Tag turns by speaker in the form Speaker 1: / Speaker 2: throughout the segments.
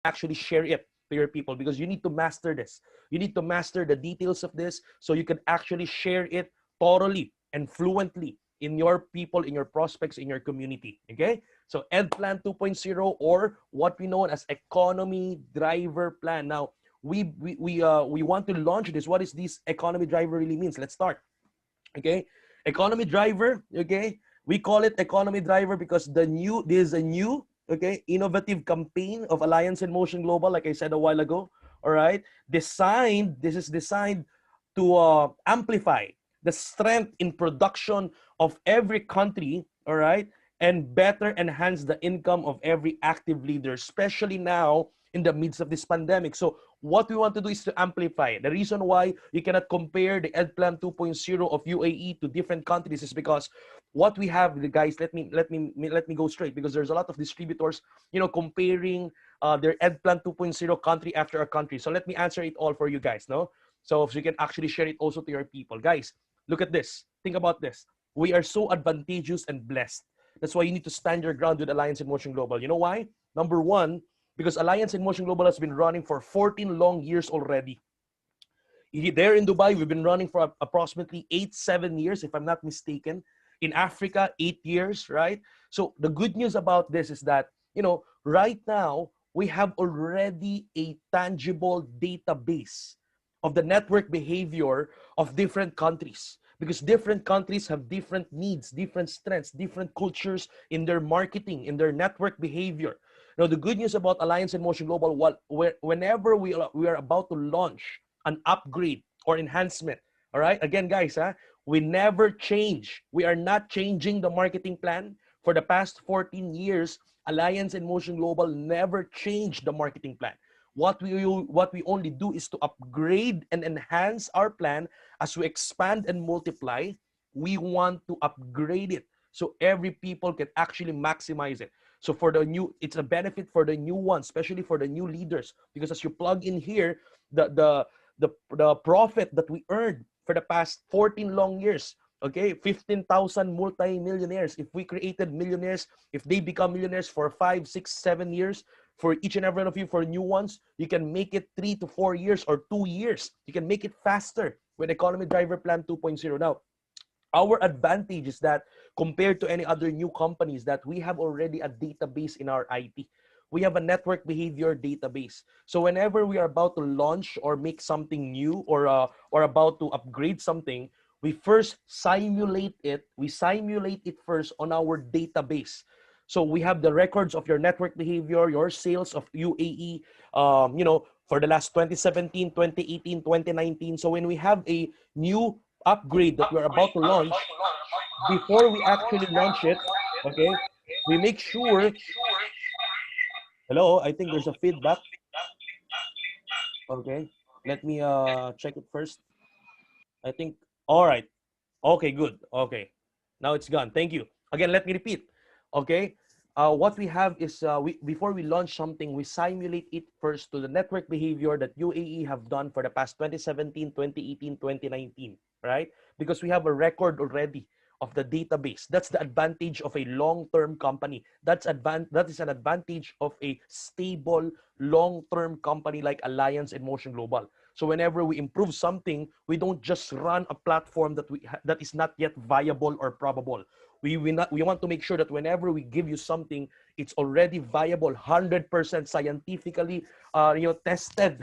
Speaker 1: actually share it to your people, because you need to master this. You need to master the details of this so you can actually share it thoroughly and fluently in your people, in your prospects, in your community. Okay? So EdPlan 2.0, or what we know as Economy Driver Plan. Now, we want to launch this. What is this economy driver really means? Let's start. Okay, economy driver. Okay, we call it economy driver because there's a new, okay, innovative campaign of Alliance in Motion Global, like I said a while ago. All right, this is designed to amplify the strength in production of every country. All right, and better enhance the income of every active leader, especially now in the midst of this pandemic. So what we want to do is to amplify. The reason why you cannot compare the EdPlan 2.0 of UAE to different countries is because what we have, guys, let me go straight, because there's a lot of distributors, comparing their EdPlan 2.0 country after a country. So let me answer it all for you guys, no? So you can actually share it also to your people. Guys, look at this. Think about this. We are so advantageous and blessed. That's why you need to stand your ground with Alliance in Motion Global. You know why? Number one, because Alliance in Motion Global has been running for 14 long years already. There in Dubai, we've been running for approximately 7 years, if I'm not mistaken. In Africa, 8 years, right? So the good news about this is that, right now, we have already a tangible database of the network behavior of different countries, because different countries have different needs, different strengths, different cultures in their marketing, in their network behavior. Now, the good news about Alliance in Motion Global, whenever we are about to launch an upgrade or enhancement, all right? Again, guys, we never change. We are not changing the marketing plan. For the past 14 years, Alliance in Motion Global never changed the marketing plan. What we only do is to upgrade and enhance our plan as we expand and multiply. We want to upgrade it so every people can actually maximize it. So for the new, it's a benefit for the new ones, especially for the new leaders, because as you plug in here, the profit that we earned for the past 14 long years, okay, 15,000 multi-millionaires. If we created millionaires, if they become millionaires for 5, 6, 7 years, for each and every one of you, for new ones, you can make it 3 to 4 years or 2 years. You can make it faster with Economy Driver Plan 2.0. Now, our advantage is that compared to any other new companies, that we have already a database in our IT. We have a network behavior database. So whenever we are about to launch or make something new, or about to upgrade something, we first simulate it. We simulate it first on our database. So we have the records of your network behavior, your sales of UAE, for the last 2017, 2018, 2019. So when we have a new upgrade that we're about to launch, before we actually launch it, okay, we make sure. Hello, I think there's a feedback. Okay, let me check it first. I think, all right. Okay, good. Okay, now it's gone. Thank you. Again, let me repeat. Okay, what we have is, before we launch something, we simulate it first to the network behavior that UAE have done for the past 2017, 2018, 2019, right? Because we have a record already of the database. That's the advantage of a long-term company. That is an advantage of a stable, long-term company like Alliance in Motion Global. So whenever we improve something, we don't just run a platform that is not yet viable or probable. We want to make sure that whenever we give you something, it's already viable, 100% scientifically, tested,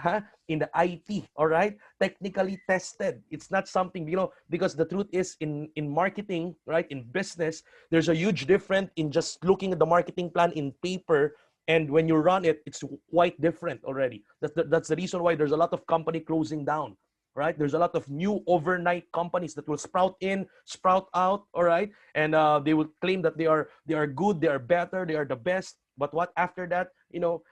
Speaker 1: in the IT, all right, technically tested. It's not something, because the truth is, in marketing, right, in business, there's a huge difference in just looking at the marketing plan in paper, and when you run it, it's quite different already. That's the reason why there's a lot of company closing down, right? There's a lot of new overnight companies that will sprout in, sprout out, all right? And they will claim that they are good, they are better, they are the best. But what after that,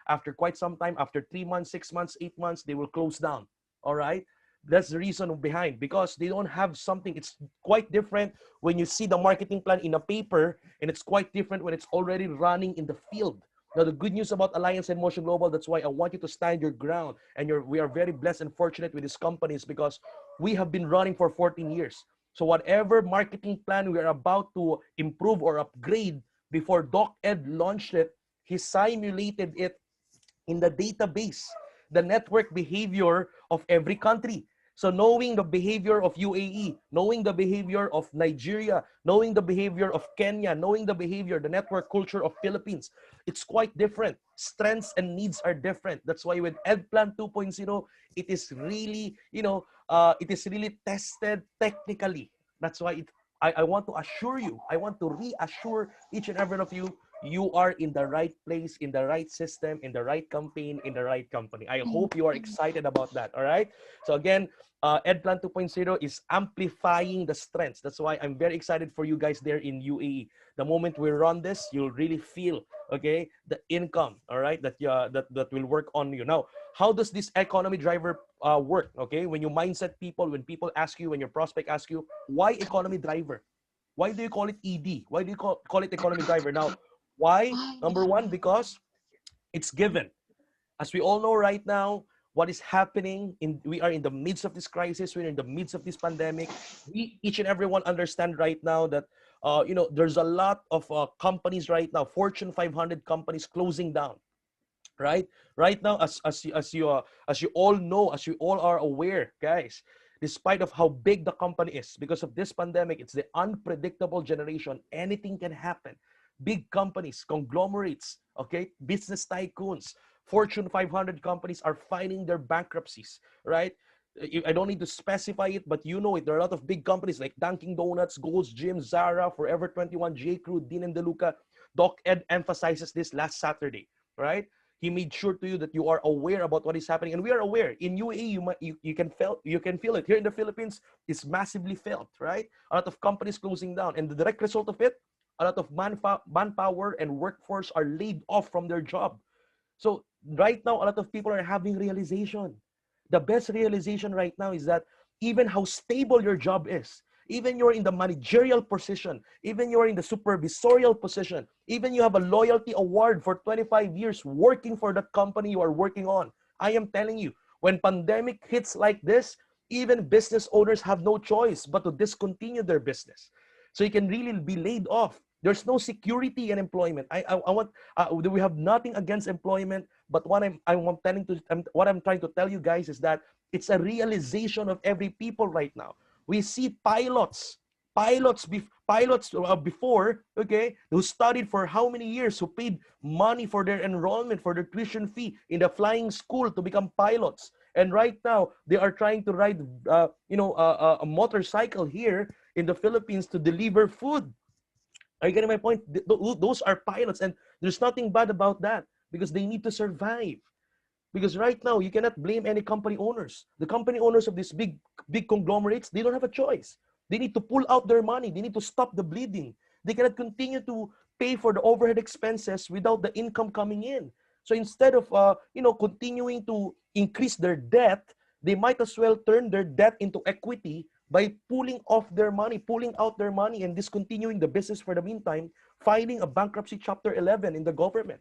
Speaker 1: after quite some time, after 3 months, 6 months, 8 months, they will close down, all right? That's the reason behind, because they don't have something. It's quite different when you see the marketing plan in a paper, and it's quite different when it's already running in the field. Now, the good news about Alliance in Motion Global, that's why I want you to stand your ground. And we are very blessed and fortunate with these companies, because we have been running for 14 years. So whatever marketing plan we are about to improve or upgrade, before Doc Ed launched it, he simulated it in the database, the network behavior of every country. So knowing the behavior of UAE, knowing the behavior of Nigeria, knowing the behavior of Kenya, knowing the behavior, the network culture of Philippines, it's quite different. Strengths and needs are different. That's why with EdPlan 2.0, it is really, it is really tested technically. That's why I want to assure you, I want to reassure each and every one of you, you are in the right place, in the right system, in the right campaign, in the right company. I hope you are excited about that. All right. So again, EdPlan 2.0 is amplifying the strengths. That's why I'm very excited for you guys there in UAE. The moment we run this, you'll really feel, okay, the income, all right, that will work on you. Now, how does this economy driver work? Okay, when you mindset people, when people ask you, when your prospect asks you, why economy driver? Why do you call it ED? Why do you call it economy driver? Now, why? Number one, because it's given. As we all know right now, what is happening, we are in the midst of this crisis, we're in the midst of this pandemic. We, each and everyone understand right now that, there's a lot of companies right now, Fortune 500 companies closing down, right? Right now, as you all know, as you all are aware, guys, despite of how big the company is, because of this pandemic, it's the unpredictable generation. Anything can happen. Big companies, conglomerates, okay, business tycoons, Fortune 500 companies are filing their bankruptcies, right? I don't need to specify it, but you know it. There are a lot of big companies like Dunkin' Donuts, Gold's Gym, Zara, Forever 21, J. Crew, Dean and DeLuca. Doc Ed emphasizes this last Saturday, right? He made sure to you that you are aware about what is happening, and we are aware. In UAE, you can feel it. Here in the Philippines, it's massively felt, right? A lot of companies closing down, and the direct result of it, a lot of manpower and workforce are laid off from their job. So right now, a lot of people are having realization. The best realization right now is that even how stable your job is, even you're in the managerial position, even you're in the supervisorial position, even you have a loyalty award for 25 years working for the company you are working on. I am telling you, when pandemic hits like this, even business owners have no choice but to discontinue their business. So you can really be laid off. There's no security in employment. I want we have nothing against employment, but what I'm trying to tell you guys is that it's a realization of every people right now. We see pilots before, okay, who studied for how many years, who paid money for their enrollment, for their tuition fee in the flying school to become pilots. And right now, they are trying to ride, a motorcycle here in the Philippines to deliver food. Are you getting my point? Those are pilots, and there's nothing bad about that because they need to survive. Because right now, you cannot blame any company owners. The company owners of these big conglomerates, they don't have a choice. They need to pull out their money. They need to stop the bleeding. They cannot continue to pay for the overhead expenses without the income coming in. So instead of continuing to increase their debt, they might as well turn their debt into equity by pulling out their money and discontinuing the business for the meantime, filing a bankruptcy chapter 11 in the government.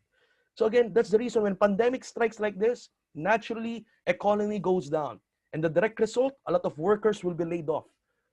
Speaker 1: So again, that's the reason when pandemic strikes like this, naturally economy goes down. And the direct result, a lot of workers will be laid off.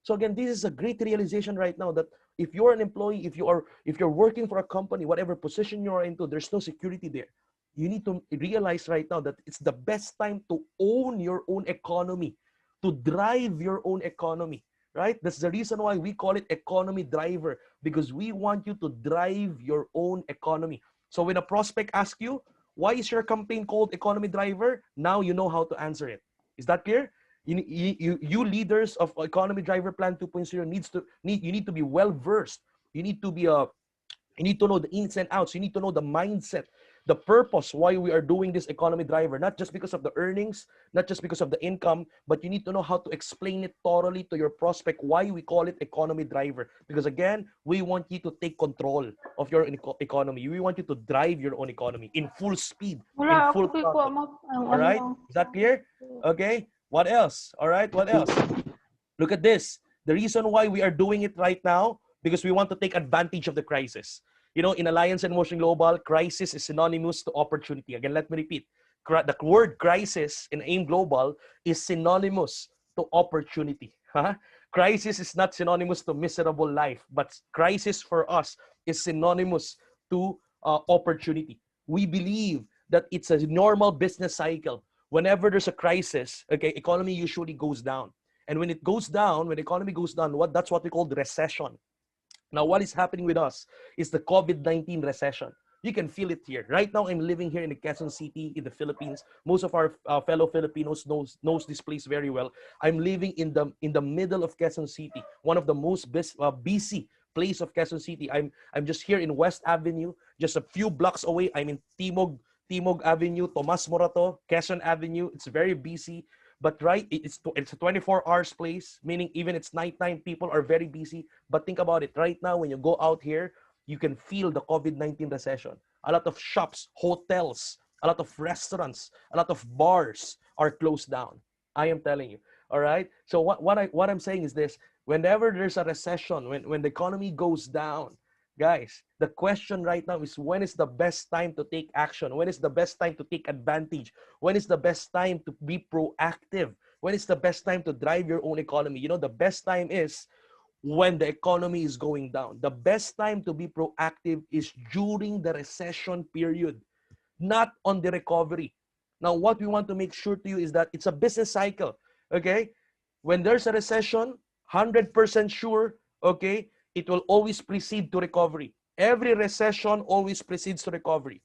Speaker 1: So again, this is a great realization right now that if you're an employee, if you're working for a company, whatever position you are into, there's no security there. You need to realize right now that it's the best time to own your own economy, to drive your own economy, right? That's the reason why we call it economy driver, because we want you to drive your own economy. So when a prospect asks you, why is your campaign called economy driver? Now you know how to answer it. Is that clear? You leaders of economy driver plan 2.0 you need to be well versed. You need to be you need to know the ins and outs. You need to know the mindset, the purpose why we are doing this economy driver, not just because of the earnings, not just because of the income, but you need to know how to explain it thoroughly to your prospect why we call it economy driver. Because again, we want you to take control of your economy. We want you to drive your own economy in full speed, in full throttle. All right? Is that clear? Okay. What else? All right. What else? Look at this. The reason why we are doing it right now, because we want to take advantage of the crisis. You know, in Alliance and Motion Global, crisis is synonymous to opportunity. Again, let me repeat. The word crisis in AIM Global is synonymous to opportunity. Huh? Crisis is not synonymous to miserable life, but crisis for us is synonymous to opportunity. We believe that it's a normal business cycle. Whenever there's a crisis, okay, economy usually goes down. And when it goes down, when the economy goes down, that's what we call the recession. Now, what is happening with us is the COVID-19 recession. You can feel it here. Right now, I'm living here in the Quezon City in the Philippines. Most of our fellow Filipinos knows this place very well. I'm living in the middle of Quezon City, one of the most busy place of Quezon City. I'm just here in West Avenue, just a few blocks away. I'm in Timog Avenue, Tomas Morato, Quezon Avenue. It's very busy. But right, it's a 24 hours place, meaning even it's nighttime, people are very busy. But think about it, right now, when you go out here, you can feel the COVID-19 recession. A lot of shops, hotels, a lot of restaurants, a lot of bars are closed down. I am telling you. All right. So what I'm saying is this: whenever there's a recession, when the economy goes down, guys, the question right now is, when is the best time to take action? When is the best time to take advantage? When is the best time to be proactive? When is the best time to drive your own economy? You know, the best time is when the economy is going down. The best time to be proactive is during the recession period, not on the recovery. Now, what we want to make sure to you is that it's a business cycle, okay? When there's a recession, 100% sure, okay, it will always precede to recovery. Every recession always precedes to recovery.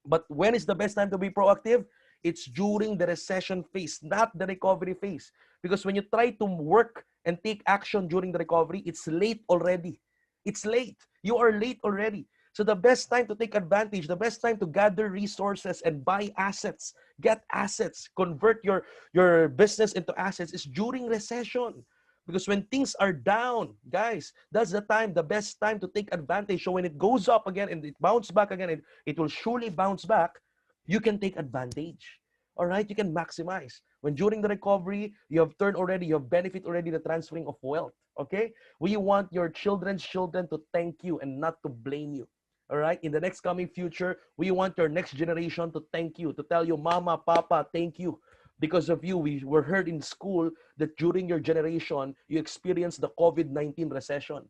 Speaker 1: But when is the best time to be proactive? It's during the recession phase, not the recovery phase. Because when you try to work and take action during the recovery, it's late already. It's late. You are late already. So the best time to take advantage, the best time to gather resources and buy assets, get assets, convert your business into assets is during recession. Because when things are down, guys, that's the time, the best time to take advantage. So when it goes up again and it bounces back again, it will surely bounce back, you can take advantage. All right, you can maximize. When during the recovery, you have turned already, you have benefit already the transferring of wealth. Okay? We want your children's children to thank you and not to blame you. All right? In the next coming future, we want your next generation to thank you, to tell you, Mama, Papa, thank you. Because of you, we were heard in school that during your generation, you experienced the COVID-19 recession.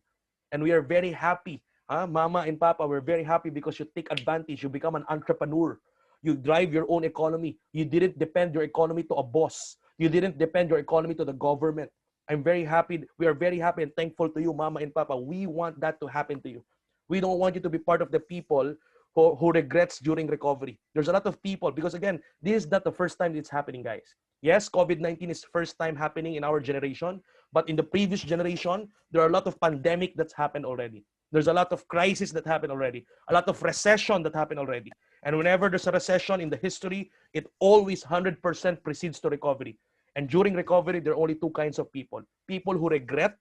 Speaker 1: And we are very happy. Mama and Papa, we're very happy because you take advantage. You become an entrepreneur. You drive your own economy. You didn't depend your economy to a boss. You didn't depend your economy to the government. I'm very happy. We are very happy and thankful to you, Mama and Papa. We want that to happen to you. We don't want you to be part of the people who regrets during recovery. There's a lot of people, because again, this is not the first time it's happening, guys. Yes, COVID-19 is first time happening in our generation, but in the previous generation, there are a lot of pandemic that's happened already. There's a lot of crisis that happened already, a lot of recession that happened already. And whenever there's a recession in the history, it always 100% precedes to recovery. And during recovery, there are only two kinds of people. People who regret,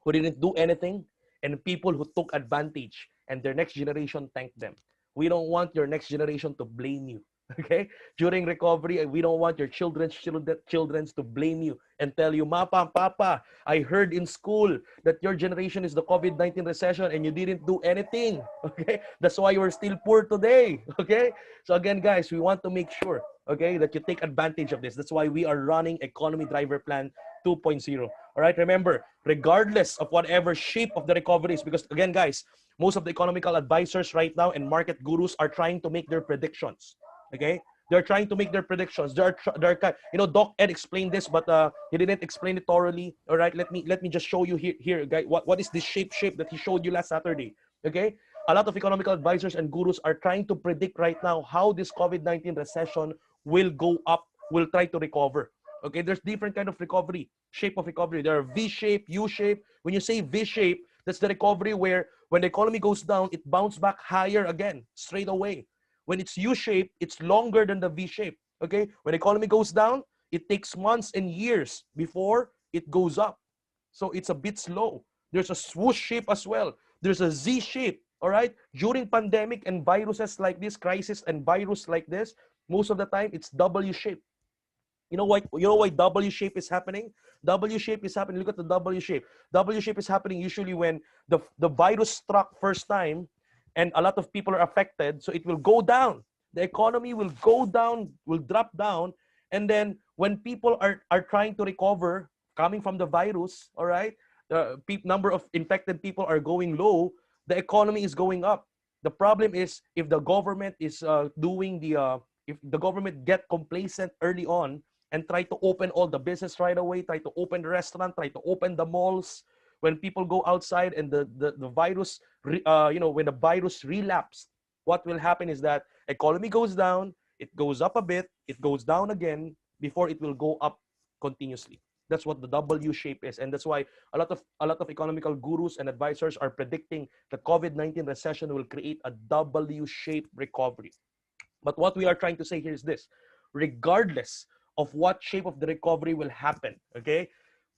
Speaker 1: who didn't do anything, and people who took advantage and their next generation thanked them. We don't want your next generation to blame you. Okay? During recovery, we don't want your children's to blame you and tell you, Mapa, Papa, I heard in school that your generation is the COVID-19 recession and you didn't do anything. Okay? That's why you're still poor today. Okay? So again, guys, we want to make sure, okay, that you take advantage of this. That's why we are running Economy Driver Plan 2.0. All right? Remember, regardless of whatever shape of the recovery is, because again, guys, most of the economical advisors right now and market gurus are trying to make their predictions. Okay, they're trying to make their predictions. They're Doc Ed explained this, but he didn't explain it thoroughly. All right, let me just show you here, guys. What is this shape that he showed you last Saturday? Okay, a lot of economical advisors and gurus are trying to predict right now how this COVID-19 recession will go up, will try to recover. Okay, there's different kind of recovery, shape of recovery. There are V-shape, U-shape. When you say V-shape, that's the recovery where when the economy goes down, it bounces back higher again, straight away. When it's U-shape, it's longer than the V-shape. Okay? When the economy goes down, it takes months and years before it goes up. So it's a bit slow. There's a swoosh shape as well. There's a Z shape. All right? During pandemic and viruses like this, crisis and virus like this, most of the time it's W shape. You know why W shape is happening? W shape is happening. Look at the W shape. W shape is happening usually when the virus struck first time and a lot of people are affected, so it will go down. The economy will go down, will drop down, and then when people are trying to recover coming from the virus, all right, the number of infected people are going low, the economy is going up. The problem is if the government is if the government get complacent early on and try to open all the business right away, try to open the restaurant, try to open the malls, when people go outside and the virus, when the virus relapsed, what will happen is that economy goes down, it goes up a bit, it goes down again before it will go up continuously. That's what the W shape is, and that's why a lot of economical gurus and advisors are predicting the COVID-19 recession will create a W-shaped recovery. But what we are trying to say here is this: regardless of what shape of the recovery will happen, okay,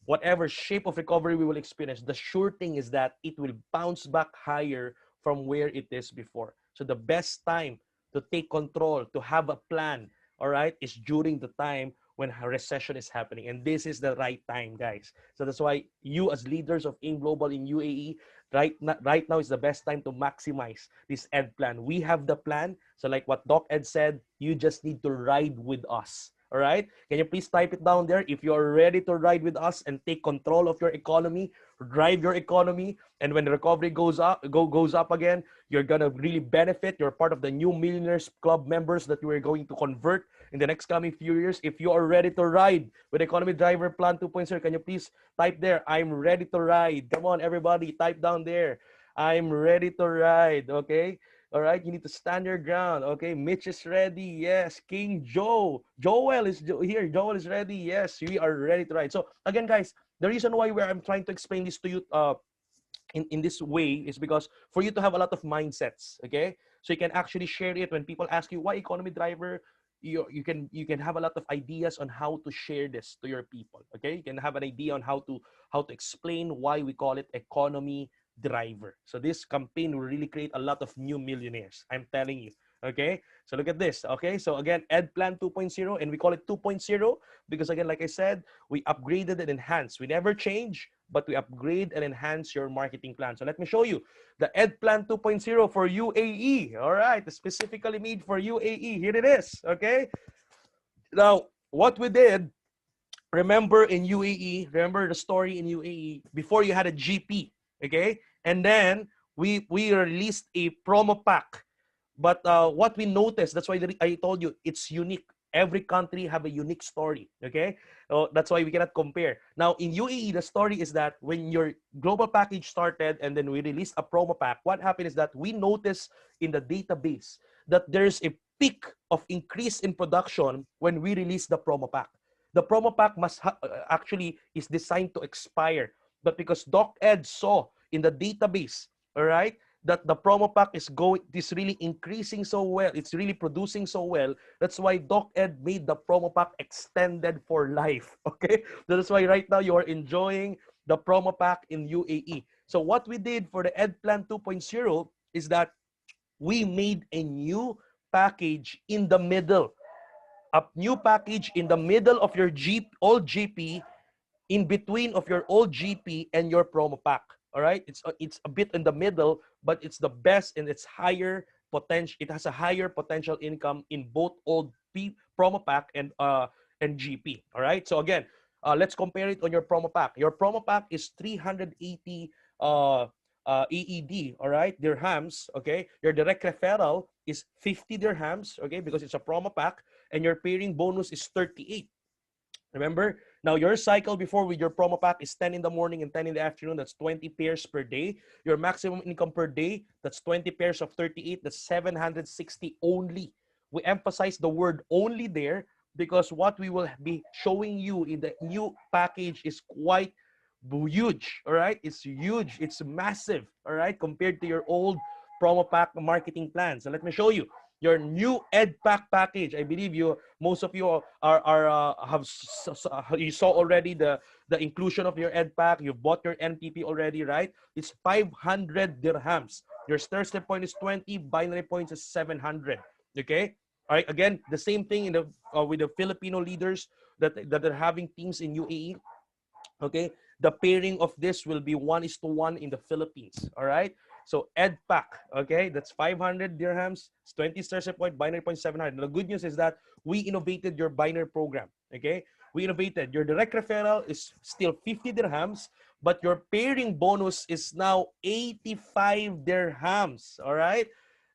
Speaker 1: whatever shape of recovery we will experience, the sure thing is that it will bounce back higher from where it is before. So the best time to take control, to have a plan, all right, is during the time when a recession is happening. And this is the right time, guys. So that's why you as leaders of AIM Global in UAE, right now is the best time to maximize this Ed plan. We have the plan. So like what Doc Ed said, you just need to ride with us. All right? Can you please type it down there? If you're ready to ride with us and take control of your economy, drive your economy, and when the recovery goes up again, you're gonna really benefit. You're part of the new Millionaires Club members that we are going to convert in the next coming few years. If you are ready to ride with Economy Driver Plan 2.0, can you please type there, I'm ready to ride. Come on, everybody, type down there, I'm ready to ride, okay? All right, you need to stand your ground. Okay, Mitch is ready. Yes, King Joel is here. Joel is ready. Yes, we are ready to ride. So again, guys, the reason why I'm trying to explain this to you in this way is because for you to have a lot of mindsets. Okay, so you can actually share it when people ask you why economy driver. You can have a lot of ideas on how to share this to your people. Okay, you can have an idea on how to explain why we call it economy driver. So this campaign will really create a lot of new millionaires. I'm telling you. Okay, so look at this. Okay, so again, Ed Plan 2.0, and we call it 2.0 because again, like I said, we upgraded and enhanced. We never change, but we upgrade and enhance your marketing plan. So let me show you the Ed Plan 2.0 for UAE. All right, specifically made for UAE. Here it is. Okay, now what we did, remember in UAE, remember the story in UAE, before you had a GP, okay? And then we released a promo pack. But what we noticed, that's why I told you, it's unique. Every country have a unique story, okay? So that's why we cannot compare. Now, in UAE, the story is that when your global package started and then we released a promo pack, what happened is that we noticed in the database that there's a peak of increase in production when we release the promo pack. The promo pack actually is designed to expire. But because Doc Ed saw in the database, all right, that the promo pack is really increasing so well, it's really producing so well, that's why Doc Ed made the promo pack extended for life. Okay? That's why right now you are enjoying the promo pack in UAE. So what we did for the Ed Plan 2.0 is that we made a new package in the middle. A new package in the middle of your old GP, in between of your old GP and your promo pack. All right, it's a bit in the middle, but it's the best and it's higher potential. It has a higher potential income in both old promo pack and GP. All right, so again, let's compare it on your promo pack. Your promo pack is 380 AED, all right, dirhams. Okay, your direct referral is 50 dirhams. Okay, because it's a promo pack, and your pairing bonus is 38. Remember, now your cycle before with your promo pack is 10 in the morning and 10 in the afternoon. That's 20 pairs per day. Your maximum income per day, that's 20 pairs of 38. That's 760 only. We emphasize the word only there because what we will be showing you in the new package is quite huge. All right, it's huge. It's massive. All right, compared to your old promo pack marketing plan. So let me show you your new Ed Pack package. I believe most of you you saw already the inclusion of your Ed Pack. You've bought your NPP already, right? It's 500 dirhams. Your star step point is 20, binary points is 700. Okay. All right. Again, the same thing with the Filipino leaders that are having teams in UAE. Okay. The pairing of this will be 1:1 in the Philippines. All right. So Ed Pack, okay, that's 500 dirhams, 20 stars a point, binary point 700. The good news is that we innovated your binary program, okay? We innovated. Your direct referral is still 50 dirhams, but your pairing bonus is now 85 dirhams, all right?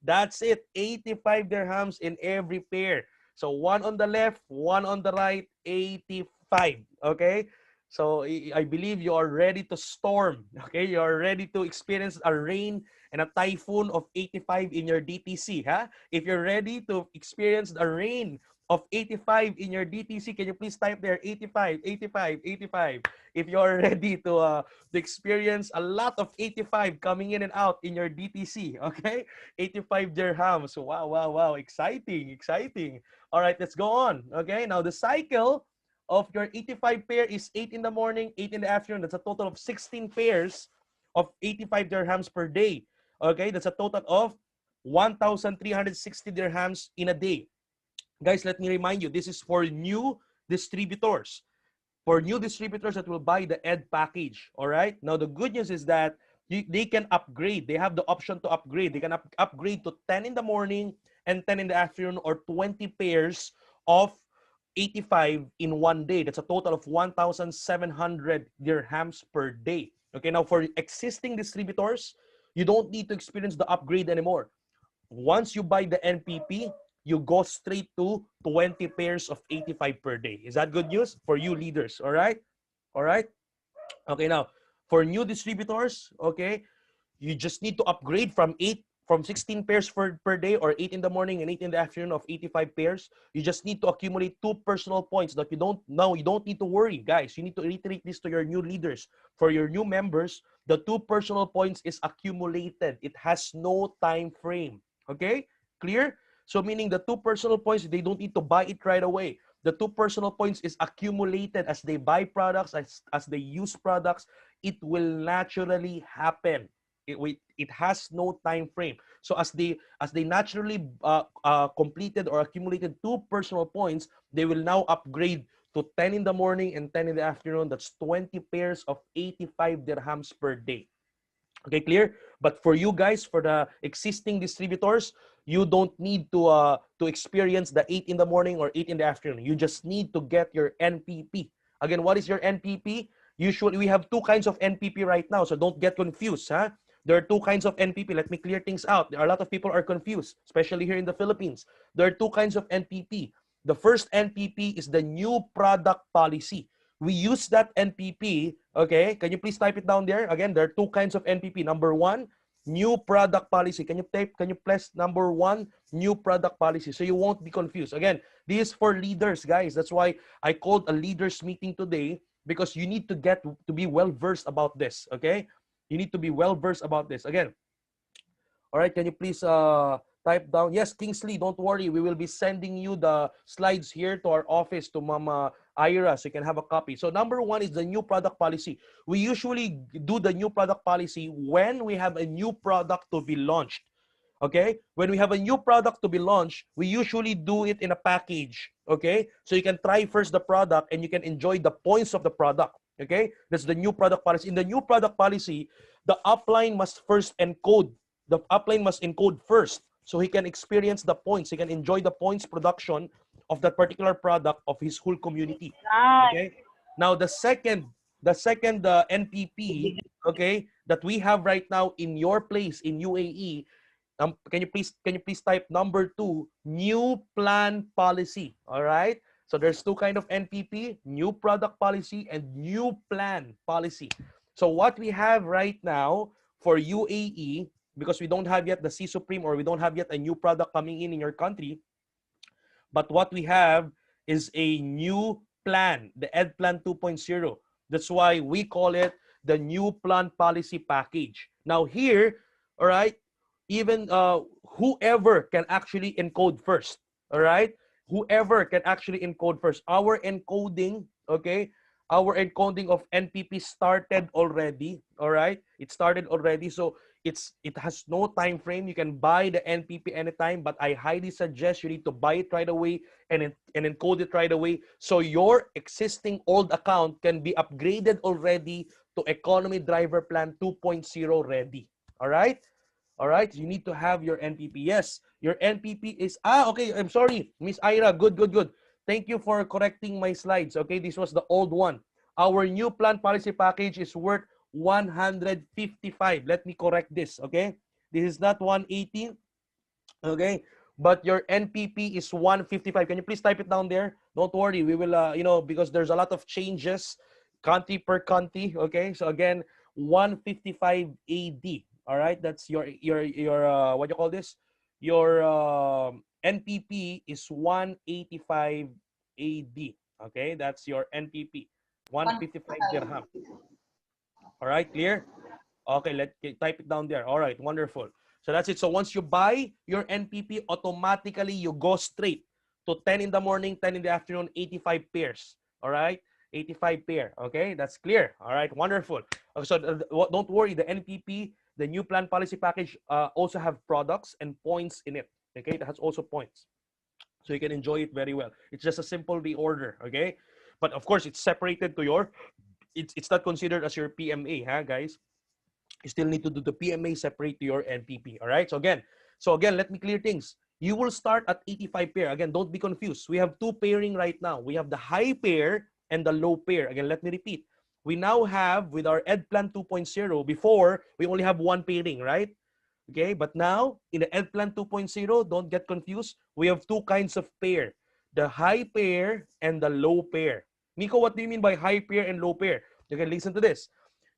Speaker 1: That's it. 85 dirhams in every pair. So one on the left, one on the right, 85. Okay? So I believe you are ready to storm. Okay? You are ready to experience a rain and a typhoon of 85 in your DTC. Huh? If you're ready to experience the rain of 85 in your DTC, can you please type there 85, 85, 85? If you're ready to experience a lot of 85 coming in and out in your DTC, okay? 85 dirhams. Wow, wow, wow. Exciting, exciting. All right, let's go on. Okay, now the cycle of your 85 pair is 8 in the morning, 8 in the afternoon. That's a total of 16 pairs of 85 dirhams per day. Okay, that's a total of 1,360 dirhams in a day. Guys, let me remind you, this is for new distributors. For new distributors that will buy the ED package. All right. Now, the good news is that they can upgrade. They have the option to upgrade. They can upgrade to 10 in the morning and 10 in the afternoon, or 20 pairs of 85 in one day. That's a total of 1,700 dirhams per day. Okay. Now, for existing distributors, you don't need to experience the upgrade anymore. Once you buy the NPP, you go straight to 20 pairs of 85 per day. Is that good news for you leaders? All right? All right? Okay, now, for new distributors, okay, you just need to upgrade from 16 pairs per day, or 8 in the morning and 8 in the afternoon of 85 pairs. You just need to accumulate 2 personal points that you don't need to worry, guys. You need to reiterate this to your new leaders. For your new members, the 2 personal points is accumulated. It has no time frame. Okay? Clear? So meaning the 2 personal points, they don't need to buy it right away. The 2 personal points is accumulated as they buy products, as they use products. It will naturally happen. It has no time frame. So as they naturally completed or accumulated 2 personal points, they will now upgrade to 10 in the morning and 10 in the afternoon. That's 20 pairs of 85 dirhams per day. Okay, clear? But for you guys, for the existing distributors, you don't need to experience the 8 in the morning or 8 in the afternoon. You just need to get your NPP. Again, what is your NPP? Usually, we have 2 kinds of NPP right now, so don't get confused, huh? There are 2 kinds of NPP. Let me clear things out. There are a lot of people are confused, especially here in the Philippines. There are 2 kinds of NPP. The first NPP is the new product policy. We use that NPP, okay? Can you please type it down there? Again, there are 2 kinds of NPP. Number 1, new product policy. Can you press number 1, new product policy, so you won't be confused. Again, this is for leaders, guys. That's why I called a leaders meeting today, because you need to get to be well versed about this, okay? You need to be well versed about this. Again, all right, can you please type down? Yes, Kingsley, don't worry. We will be sending you the slides here to our office, to Mama Ira, so you can have a copy. So number 1 is the new product policy. We usually do the new product policy when we have a new product to be launched. Okay? When we have a new product to be launched, we usually do it in a package. Okay? So you can try first the product and you can enjoy the points of the product. Okay? That's the new product policy. In the new product policy, the upline must first encode. The upline must encode first, so he can experience the points. He can enjoy the points production of that particular product of his whole community. Okay. Now the second NPP, okay, that we have right now in your place in UAE. Can you please type number 2, new plan policy? All right. So there's 2 kind of NPP: new product policy and new plan policy. So what we have right now for UAE, because we don't have yet the C Supreme, or we don't have yet a new product coming in your country, but what we have is a new plan, the Ed Plan 2.0. That's why we call it the new plan policy package. Now here, all right, even whoever can actually encode first, all right? Whoever can actually encode first. Our encoding, okay? Our encoding of NPP started already, all right? It started already, so it has no time frame. You can buy the NPP anytime, but I highly suggest you need to buy it right away and encode it right away, so your existing old account can be upgraded already to Economy Driver Plan 2.0 ready. All right? All right, you need to have your NPP. Yes, your NPP is, okay, I'm sorry, Miss Ira, good. Thank you for correcting my slides. Okay, this was the old one. Our new plan policy package is worth 155. Let me correct this, okay? This is not 180. Okay, but your NPP is 155. Can you please type it down there? Don't worry, we will, because there's a lot of changes, country per country. Okay, so again, 155 AD. All right, that's your what you call this? Your NPP is 185 AD. Okay, that's your NPP, 155 dirham. All right, clear? Okay, type it down there. All right, wonderful. So that's it. So once you buy your NPP, automatically you go straight to 10 in the morning, 10 in the afternoon, 85 pairs. All right, 85 pair. Okay, that's clear. All right, wonderful. So don't worry, the NPP, the new plan policy package, also have products and points in it. Okay, it has also points. So you can enjoy it very well. It's just a simple reorder. Okay, but of course, it's separated to your, it's not considered as your PMA, huh, guys? You still need to do the PMA separate to your NPP. All right. So again, let me clear things. You will start at 85 pair. Again, don't be confused. We have two pairing right now. We have the high pair and the low pair. Again, let me repeat. We now have with our EdPlan 2.0, before we only have one pairing, right? Okay, but now in the EdPlan 2.0, don't get confused. We have two kinds of pair, the high pair and the low pair. Nico, what do you mean by high pair and low pair? Okay, listen to this.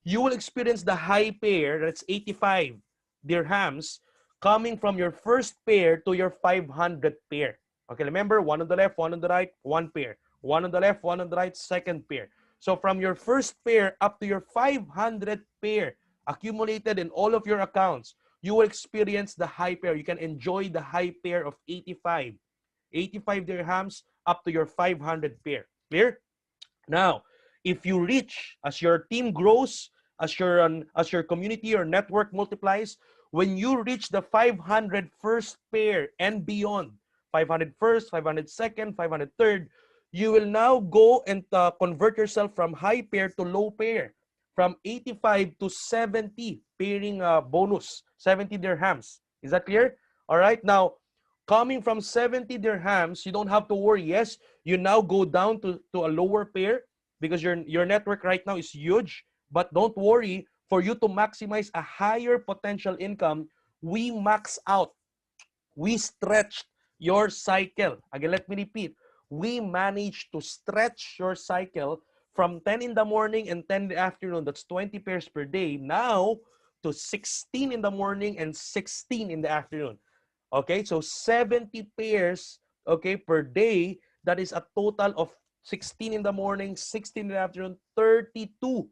Speaker 1: You will experience the high pair, that's 85 dirhams, coming from your first pair to your 500 pair. Okay, remember, one on the left, one on the right, one pair. One on the left, one on the right, second pair. So from your first pair up to your 500 pair accumulated in all of your accounts, you will experience the high pair. You can enjoy the high pair of 85. 85 dirhams up to your 500 pair. Clear? Now, if you reach, as your team grows, as your community or network multiplies, when you reach the 500 first pair and beyond, 500 first, 500 second, 500 third, you will now go and convert yourself from high pair to low pair, from 85 to 70 pairing bonus, 70 dirhams. Is that clear? All right. Now, coming from 70 dirhams, you don't have to worry. Yes, you now go down to a lower pair because your network right now is huge. But don't worry, for you to maximize a higher potential income, we max out. We stretched your cycle. Again, let me repeat. We managed to stretch your cycle from 10 in the morning and 10 in the afternoon. That's 20 pairs per day. Now to 16 in the morning and 16 in the afternoon. Okay, so 70 pairs, okay, per day. That is a total of 16 in the morning, 16 in the afternoon, 32.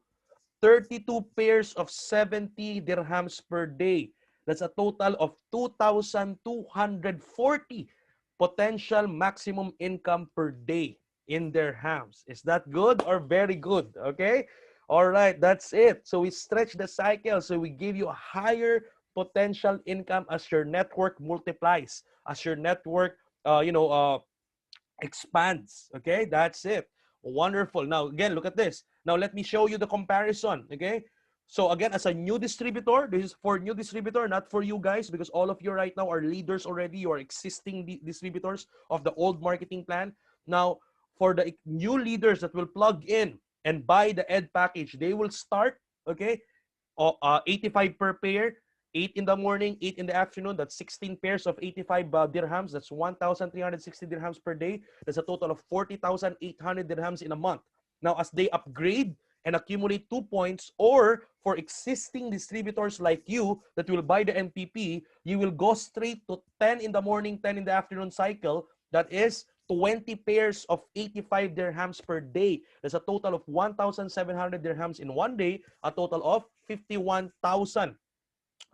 Speaker 1: 32 pairs of 70 dirhams per day. That's a total of 2,240 potential maximum income per day in dirhams. Is that good or very good? Okay? All right, that's it. So we stretch the cycle. So we give you a higher potential income as your network multiplies, as your network, expands. Okay, that's it. Wonderful. Now, again, look at this. Now, let me show you the comparison. Okay, so again, as a new distributor, this is for new distributor, not for you guys, because all of you right now are leaders already. You are existing distributors of the old marketing plan. Now, for the new leaders that will plug in and buy the ed package, they will start, okay, 85 per pair, 8 in the morning, 8 in the afternoon. That's 16 pairs of 85 dirhams. That's 1,360 dirhams per day. That's a total of 40,800 dirhams in a month. Now, as they upgrade and accumulate 2 points, or for existing distributors like you that will buy the NPP, you will go straight to 10 in the morning, 10 in the afternoon cycle. That is 20 pairs of 85 dirhams per day. That's a total of 1,700 dirhams in one day, a total of 51,000.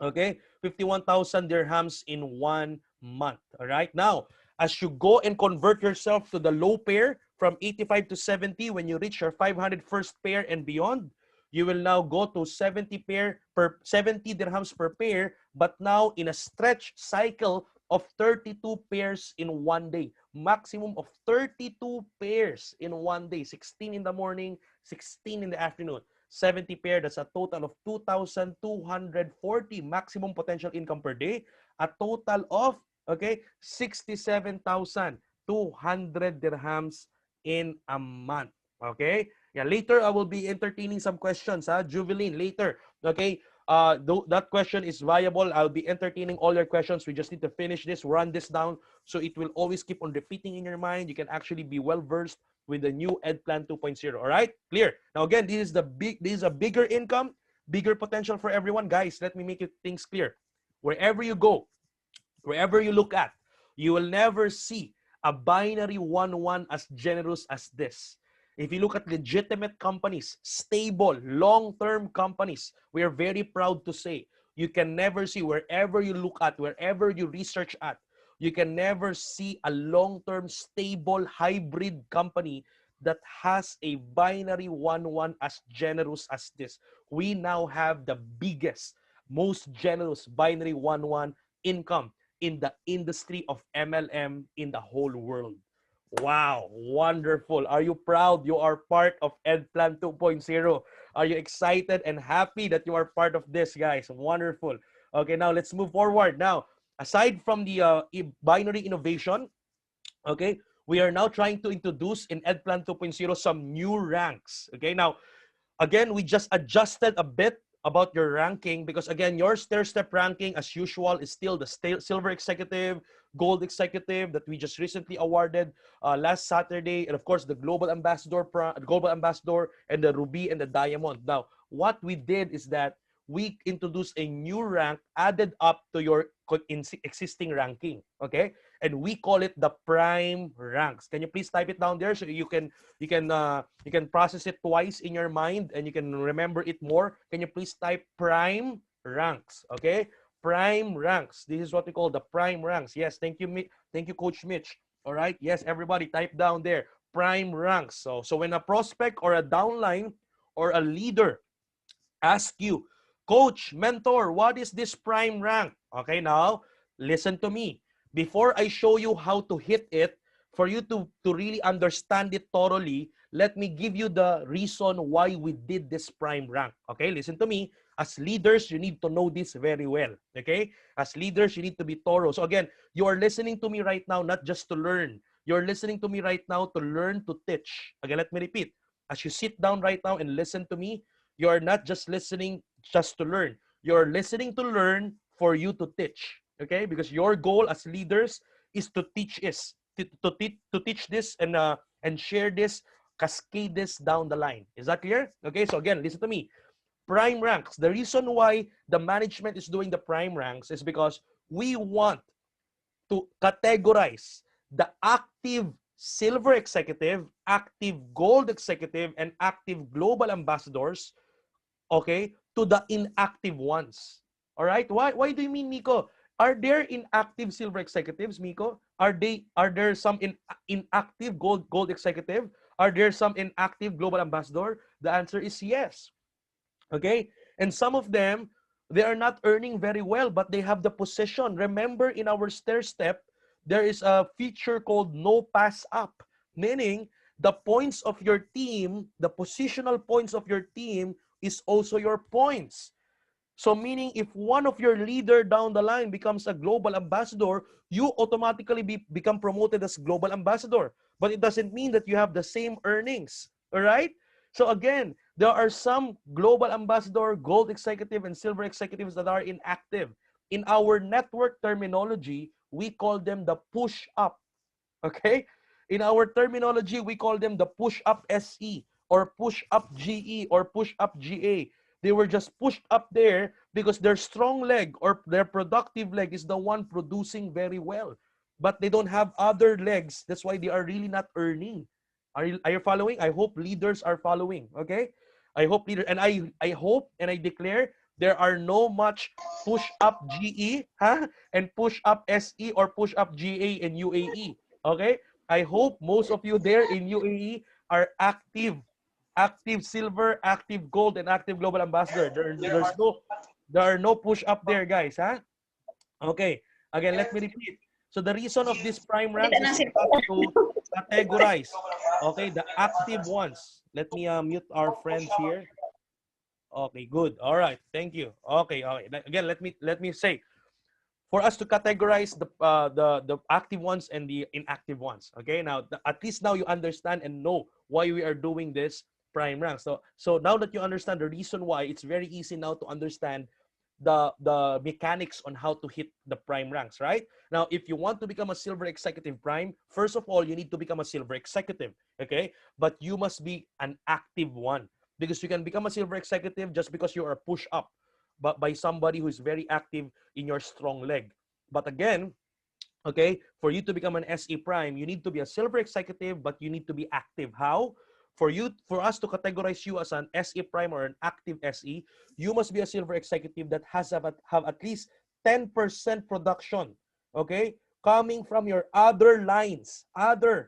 Speaker 1: Okay, 51,000 dirhams in 1 month. All right, now as you go and convert yourself to the low pair from 85 to 70, when you reach your 500 first pair and beyond, you will now go to 70 pair per 70 dirhams per pair, but now in a stretch cycle of 32 pairs in one day. Maximum of 32 pairs in one day. 16 in the morning, 16 in the afternoon. 70 pair, that's a total of 2,240 maximum potential income per day. A total of, okay, 67,200 dirhams in a month. Okay? Yeah, later I will be entertaining some questions, Juveline, later. Okay? that question is viable. I'll be entertaining all your questions. We just need to finish this, run this down, so it will always keep on repeating in your mind. You can actually be well versed with the new EdPlan 2.0. All right, clear. Now again, this is a bigger income, bigger potential for everyone, guys. Let me make it things clear. Wherever you go, wherever you look at, you will never see a binary 1-1 as generous as this. If you look at legitimate companies, stable, long-term companies, we are very proud to say, you can never see, wherever you look at, wherever you research at, you can never see a long-term, stable, hybrid company that has a binary 1-1 as generous as this. We now have the biggest, most generous binary 1-1 income in the industry of MLM in the whole world. Wow, wonderful. Are you proud you are part of EdPlan 2.0? Are you excited and happy that you are part of this, guys? Wonderful. Okay, now let's move forward. Now, aside from the binary innovation, okay, we are now trying to introduce in EdPlan 2.0 some new ranks. Okay, now, again, we just adjusted a bit about your ranking because, again, your stair-step ranking, as usual, is still the silver executive, gold executive that we just recently awarded last Saturday, and of course, the global ambassador, and the ruby and the diamond. Now, what we did is that we introduced a new rank added up to your existing ranking. Okay, and we call it the prime ranks. Can you please type it down there so you can process it twice in your mind and you can remember it more? Can you please type prime ranks? Okay, prime ranks. This is what we call the prime ranks. Yes, thank you, thank you, Coach Mitch. All right, yes, everybody, type down there prime ranks. So when a prospect or a downline or a leader ask you, Coach, mentor, what is this prime rank? Okay, now listen to me. Before I show you how to hit it, for you to really understand it thoroughly, let me give you the reason why we did this prime rank. Okay, listen to me. As leaders, you need to know this very well. Okay, as leaders, you need to be thorough. So again, you are listening to me right now not just to learn. You're listening to me right now to learn to teach. Again, let me repeat. As you sit down right now and listen to me, you're not just listening just to learn. You're listening to learn for you to teach. Okay? Because your goal as leaders is to teach to teach this and share this, cascade this down the line. Is that clear? Okay, so again, listen to me. Prime ranks. The reason why the management is doing the prime ranks is because we want to categorize the active silver executive, active gold executive, and active global ambassadors, okay, to the inactive ones. All right? Why do you mean, Miko? Are there inactive silver executives, Miko? Are there some inactive gold executive? Are there some inactive global ambassador? The answer is yes. Okay? And some of them, they are not earning very well, but they have the position. Remember, in our stair step, there is a feature called no pass up, meaning the points of your team, the positional points of your team is also your points. So meaning if one of your leader down the line becomes a global ambassador, you automatically become promoted as global ambassador. But it doesn't mean that you have the same earnings. All right? So again, there are some global ambassador, gold executive, and silver executives that are inactive. In our network terminology, we call them the push up. Okay? In our terminology, we call them the push up SE or push up GE or push up GA. They were just pushed up there because their strong leg or their productive leg is the one producing very well. But they don't have other legs. That's why they are really not earning. Are you following? I hope leaders are following. Okay? I hope leaders, and I hope and I declare there are no much push up GE and push up SE or push up GA in UAE. Okay? I hope most of you there in UAE are active silver, active gold, and active global ambassador. There are no push up there, guys. Okay. Again, let me repeat. So the reason of this prime ranks is for us to categorize, okay, the active ones. Let me mute our friends here. Okay, good. All right. Thank you. Okay. Again, let me say, for us to categorize the active ones and the inactive ones. Okay, now at least now you understand and know why we are doing this prime rank. So now that you understand the reason why, it's very easy now to understand the mechanics on how to hit the prime ranks, right? Now, if you want to become a silver executive prime, first of all, you need to become a silver executive, okay? But you must be an active one, because you can become a silver executive just because you are pushed up but by somebody who is very active in your strong leg. But again, okay, for you to become an SE prime, you need to be a silver executive, but you need to be active. How? For us to categorize you as an SE prime or an active SE, you must be a silver executive that have at least 10% production, okay, coming from your other lines, other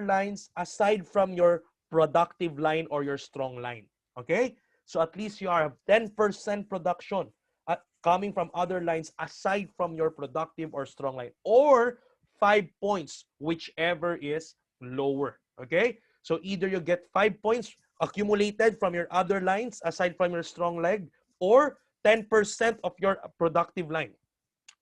Speaker 1: lines aside from your productive line or your strong line, okay? So at least you are 10% production coming from other lines aside from your productive or strong line, or 5 points, whichever is lower, okay? So either you get 5 points accumulated from your other lines aside from your strong leg, or 10% of your productive line,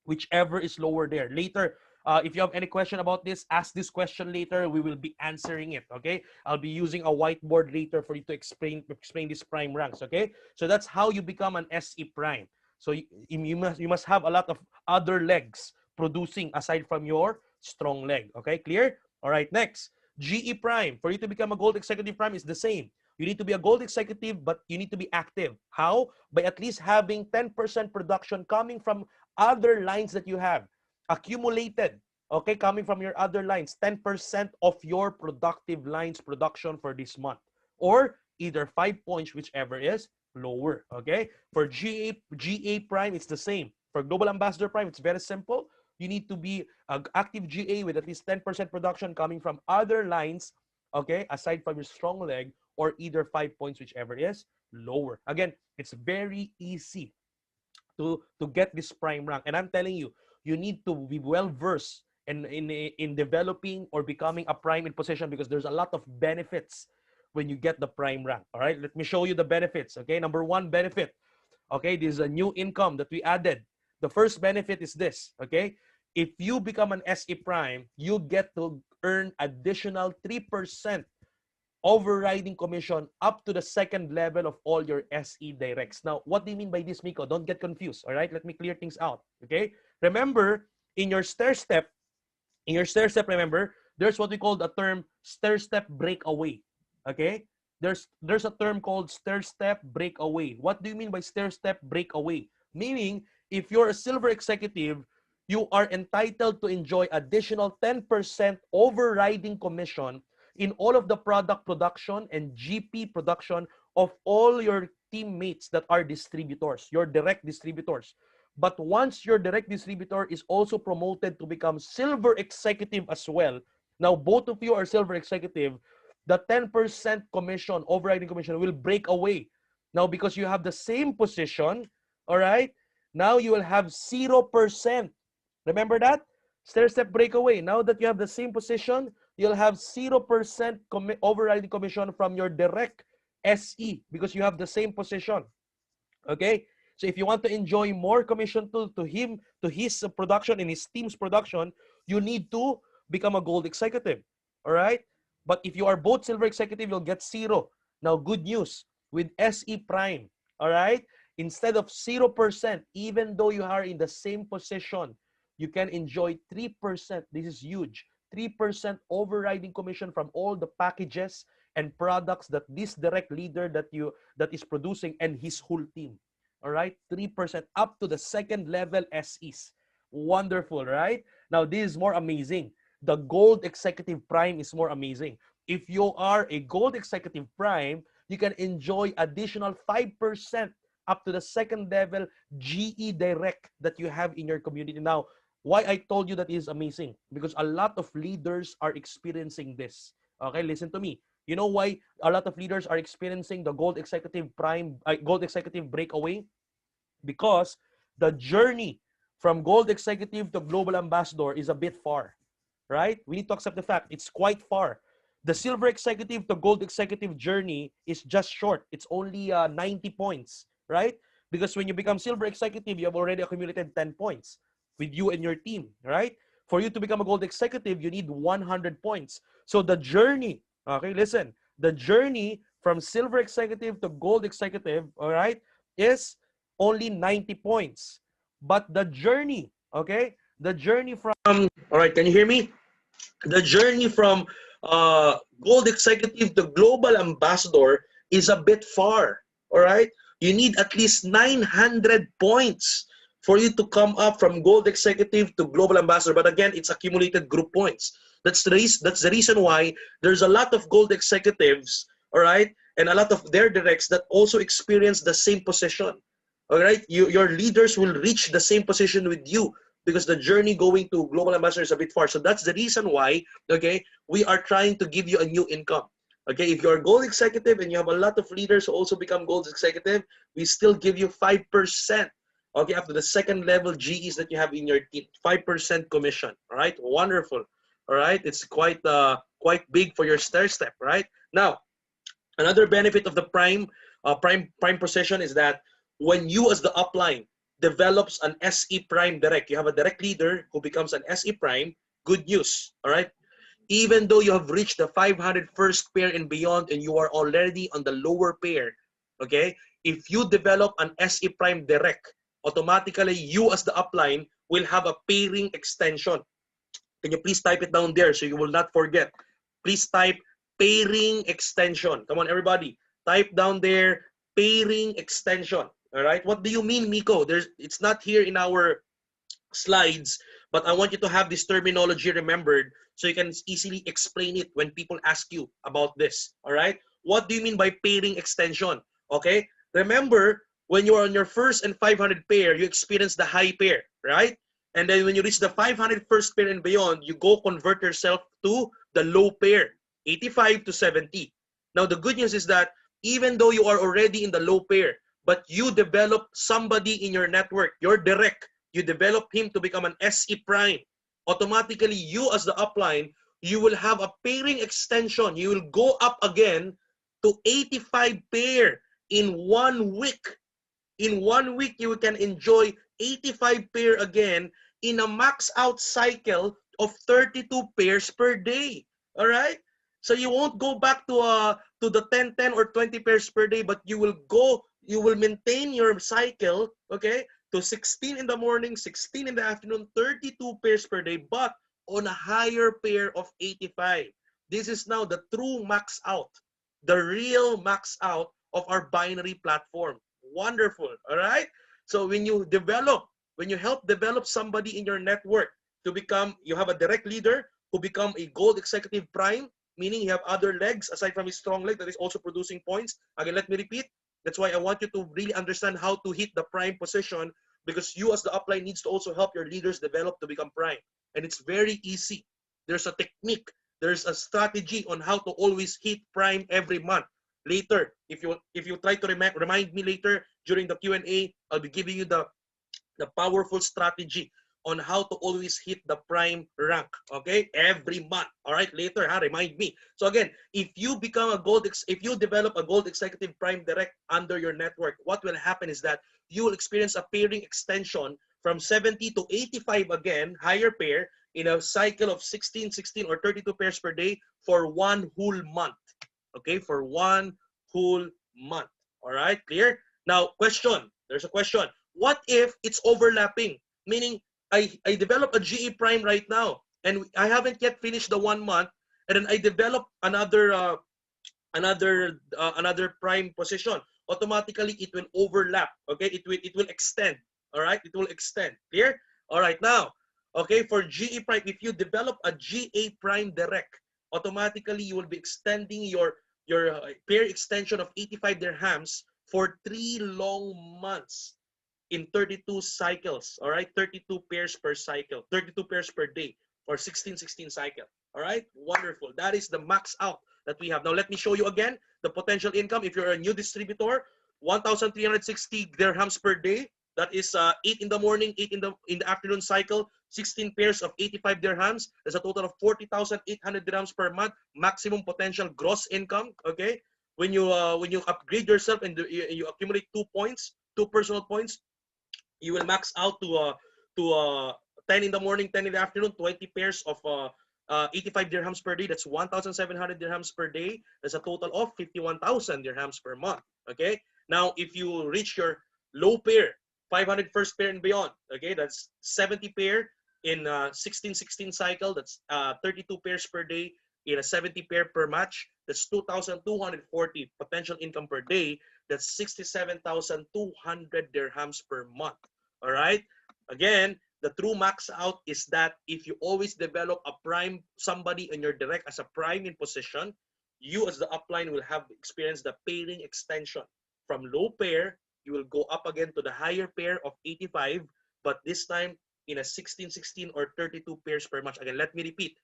Speaker 1: whichever is lower there. Later, if you have any question about this, ask this question later. We will be answering it, okay? I'll be using a whiteboard later for you to explain these prime ranks, okay? So that's how you become an SE prime. So you must have a lot of other legs producing aside from your strong leg, okay? Clear? All right, next. GE prime. For you to become a gold executive prime is the same. You need to be a gold executive, but you need to be active. How? By at least having 10% production coming from other lines that you have accumulated, okay, coming from your other lines, 10% of your productive lines production for this month, or either 5 points, whichever is lower, okay? For GA prime, it's the same. For global ambassador prime, it's very simple. You need to be an active GA with at least 10% production coming from other lines, okay, aside from your strong leg, or either 5 points, whichever is lower. Again, it's very easy to get this prime rank. And I'm telling you, you need to be well versed in developing or becoming a prime in position, because there's a lot of benefits when you get the prime rank. All right, let me show you the benefits. Okay, number one benefit. Okay, this is a new income that we added. The first benefit is this. Okay, if you become an SE prime, you get to earn additional 3% overriding commission up to the second level of all your SE directs. Now, what do you mean by this, Miko? Don't get confused, all right? Let me clear things out, okay? Remember, in your stair step, remember, there's what we call the term stair step breakaway, okay? There's a term called stair step breakaway. What do you mean by stair step breakaway? Meaning, if you're a silver executive, you are entitled to enjoy additional 10% overriding commission in all of the product production and GP production of all your teammates that are distributors, your direct distributors. But once your direct distributor is also promoted to become silver executive as well, now both of you are silver executive, the 10% commission, overriding commission, will break away. Now, because you have the same position, all right, now you will have 0%. Remember that? Stair step breakaway. Now that you have the same position, you'll have 0% overriding commission from your direct SE because you have the same position. Okay? So if you want to enjoy more commission to his production and his team's production, you need to become a gold executive. All right? But if you are both silver executive, you'll get 0. Now, good news with SE Prime. All right? Instead of 0%, even though you are in the same position, you can enjoy 3%. This is huge. 3% overriding commission from all the packages and products that this direct leader that is producing and his whole team. All right, 3% up to the second level SEs. Wonderful, right? Now this is more amazing. The gold executive prime is more amazing. If you are a gold executive prime, you can enjoy additional 5% up to the second level GE direct that you have in your community. Now, why I told you that is amazing? Because a lot of leaders are experiencing this. Okay, listen to me. You know why a lot of leaders are experiencing the gold executive prime, gold executive breakaway? Because the journey from gold executive to global ambassador is a bit far, right? We need to accept the fact it's quite far. The silver executive to gold executive journey is just short. It's only 90 points, right? Because when you become silver executive, you have already accumulated 10 points with you and your team, right? For you to become a gold executive, you need 100 points. So the journey, okay, listen, the journey from silver executive to gold executive, all right, is only 90 points. But the journey, okay, the journey from, all right, can you hear me? The journey from gold executive to global ambassador is a bit far, all right? You need at least 900 points for you to come up from gold executive to global ambassador. But again, it's accumulated group points. That's the reason why there's a lot of gold executives, all right, and a lot of their directs that also experience the same position. All right, your leaders will reach the same position with you because the journey going to global ambassador is a bit far. So that's the reason why, okay, we are trying to give you a new income. Okay, if you're a gold executive and you have a lot of leaders who also become gold executive, we still give you 5%. Okay, after the second level GEs that you have in your team, 5% commission. All right, wonderful. All right, it's quite big for your stair step. Right now, another benefit of the prime position is that when you as the upline develops an SE prime direct, you have a direct leader who becomes an SE prime, good news, all right? Even though you have reached the 500 first pair and beyond and you are already on the lower pair, okay? If you develop an SE prime direct, automatically you as the upline will have a pairing extension. Can you please type it down there so you will not forget? Please type pairing extension. Come on, everybody. Type down there pairing extension. All right. What do you mean, Miko? It's not here in our slides, but I want you to have this terminology remembered so you can easily explain it when people ask you about this. All right. What do you mean by pairing extension? Okay. Remember, when you are on your first and 500 pair, you experience the high pair, right? And then when you reach the 500 first pair and beyond, you go convert yourself to the low pair, 85 to 70. Now, the good news is that even though you are already in the low pair, but you develop somebody in your network, your direct, you develop him to become an SE prime. Automatically, you as the upline, you will have a pairing extension. You will go up again to 85 pair in 1 week. In 1 week, you can enjoy 85 pair again in a max out cycle of 32 pairs per day. All right? So you won't go back to the 10 or 20 pairs per day, but you will maintain your cycle, okay, to 16 in the morning, 16 in the afternoon, 32 pairs per day, but on a higher pair of 85. This is now the true max out, the real max out of our binary platform. Wonderful, all right? So when you help develop somebody in your network to become, you have a direct leader who become a gold executive prime, meaning you have other legs aside from his strong leg that is also producing points. Again, let me repeat. That's why I want you to really understand how to hit the prime position, because you as the upline needs to also help your leaders develop to become prime. And it's very easy. There's a technique. There's a strategy on how to always hit prime every month. Later, if you try to remind me later during the Q&A, I'll be giving you the powerful strategy on how to always hit the prime rank, okay, every month. All right, later, remind me. So again, if you develop a gold executive prime direct under your network, what will happen is that you will experience a pairing extension from 70 to 85 again, higher pair, in a cycle of 16 or 32 pairs per day for 1 whole month. Okay, for 1 whole month. All right, clear? Now, question. There's a question. What if it's overlapping? Meaning, I develop a GE prime right now, and I haven't yet finished the 1 month, and then I develop another prime position. Automatically, it will overlap. Okay, it will extend. All right, it will extend. Clear? All right, now, okay, for GE prime, if you develop a GA prime direct, automatically you will be extending your pair extension of 85 dirhams for 3 long months in 32 cycles. All right, 32 pairs per cycle, 32 pairs per day, or 16 cycle. All right, wonderful. That is the max out that we have. Now let me show you again the potential income. If you're a new distributor, 1,360 dirhams per day. That is 8 in the morning, 8 in the afternoon cycle, 16 pairs of 85 dirhams. There's a total of 40,800 dirhams per month. Maximum potential gross income. Okay, when you upgrade yourself and you accumulate 2 points, 2 personal points, you will max out to 10 in the morning, 10 in the afternoon, 20 pairs of 85 dirhams per day, that's 1,700 dirhams per day. That's a total of 51,000 dirhams per month. Okay. Now, if you reach your low pair, 500 first pair and beyond, okay, that's 70 pair in 16-16 cycle. That's 32 pairs per day in a 70 pair per match. That's 2,240 potential income per day. That's 67,200 dirhams per month. All right. Again, the true max out is that if you always develop a prime, somebody in your direct as a prime in position, you as the upline will have experienced the pairing extension. From low pair, you will go up again to the higher pair of 85, but this time in a 16-16 or 32 pairs per match. Again, let me repeat,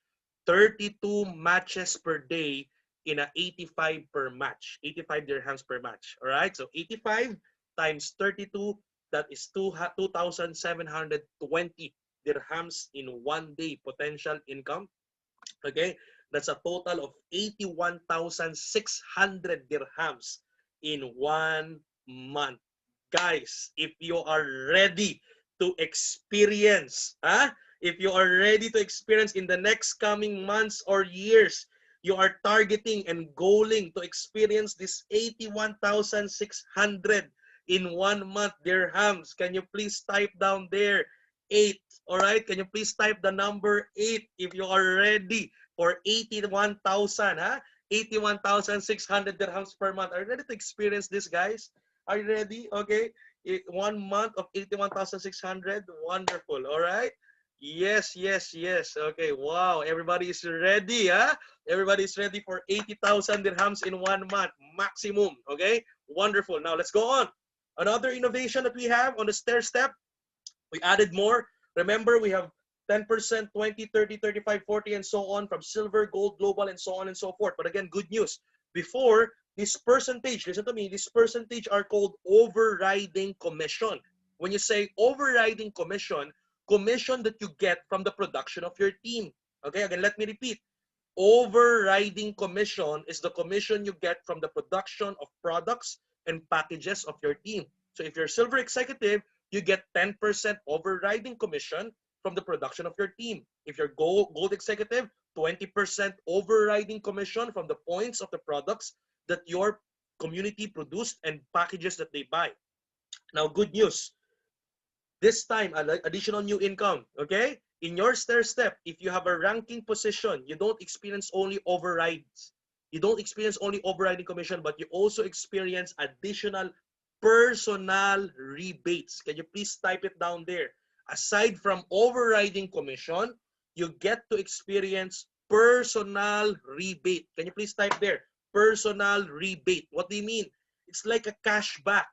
Speaker 1: 32 matches per day in a 85 per match, 85 dirhams per match. All right, so 85 times 32, that is 2,720 dirhams in 1 day potential income. Okay, that's a total of 81,600 dirhams in 1 month. Guys, if you are ready to experience, if you are ready to experience in the next coming months or years, you are targeting and goaling to experience this 81,600 in 1 month dirhams. Can you please type down there 8? All right, can you please type the number 8 if you are ready for 81,000, 81,600 dirhams per month. Are you ready to experience this, guys? Are you ready? Okay. 1 month of 81,600. Wonderful. All right. Yes, yes, yes. Okay. Wow. Everybody is ready, Everybody is ready for 80,000 dirhams in 1 month maximum. Okay. Wonderful. Now let's go on. Another innovation that we have on the stair step, we added more. Remember, we have 10%, 20, 30, 35, 40, and so on from silver, gold, global, and so on and so forth. But again, good news. Before, this percentage, listen to me, this percentage are called overriding commission. When you say overriding commission, commission that you get from the production of your team. Okay, again, let me repeat. Overriding commission is the commission you get from the production of products and packages of your team. So if you're a silver executive, you get 10% overriding commission from the production of your team. If you're gold executive, 20% overriding commission from the points of the products that your community produced and packages that they buy. Now, good news. This time, additional new income, okay? In your stair step, if you have a ranking position, you don't experience only overrides. You don't experience only overriding commission, but you also experience additional personal rebates. Can you please type it down there? Aside from overriding commission, you get to experience personal rebate. Can you please type there? Personal rebate. What do you mean? It's like a cashback.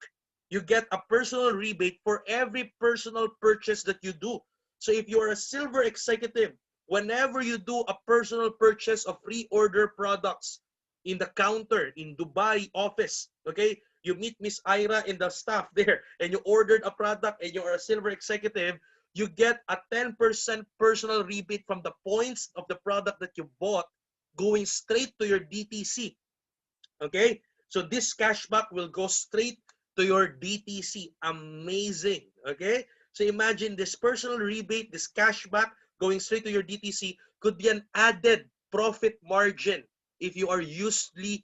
Speaker 1: You get a personal rebate for every personal purchase that you do. So if you're a silver executive, whenever you do a personal purchase of pre-order products in the counter in Dubai office, okay, you meet Miss Ira and the staff there and you ordered a product and you're a silver executive, you get a 10% personal rebate from the points of the product that you bought going straight to your DTC. Okay, so this cashback will go straight to your DTC. Amazing. Okay, so imagine this personal rebate, this cashback going straight to your DTC could be an added profit margin if you are usually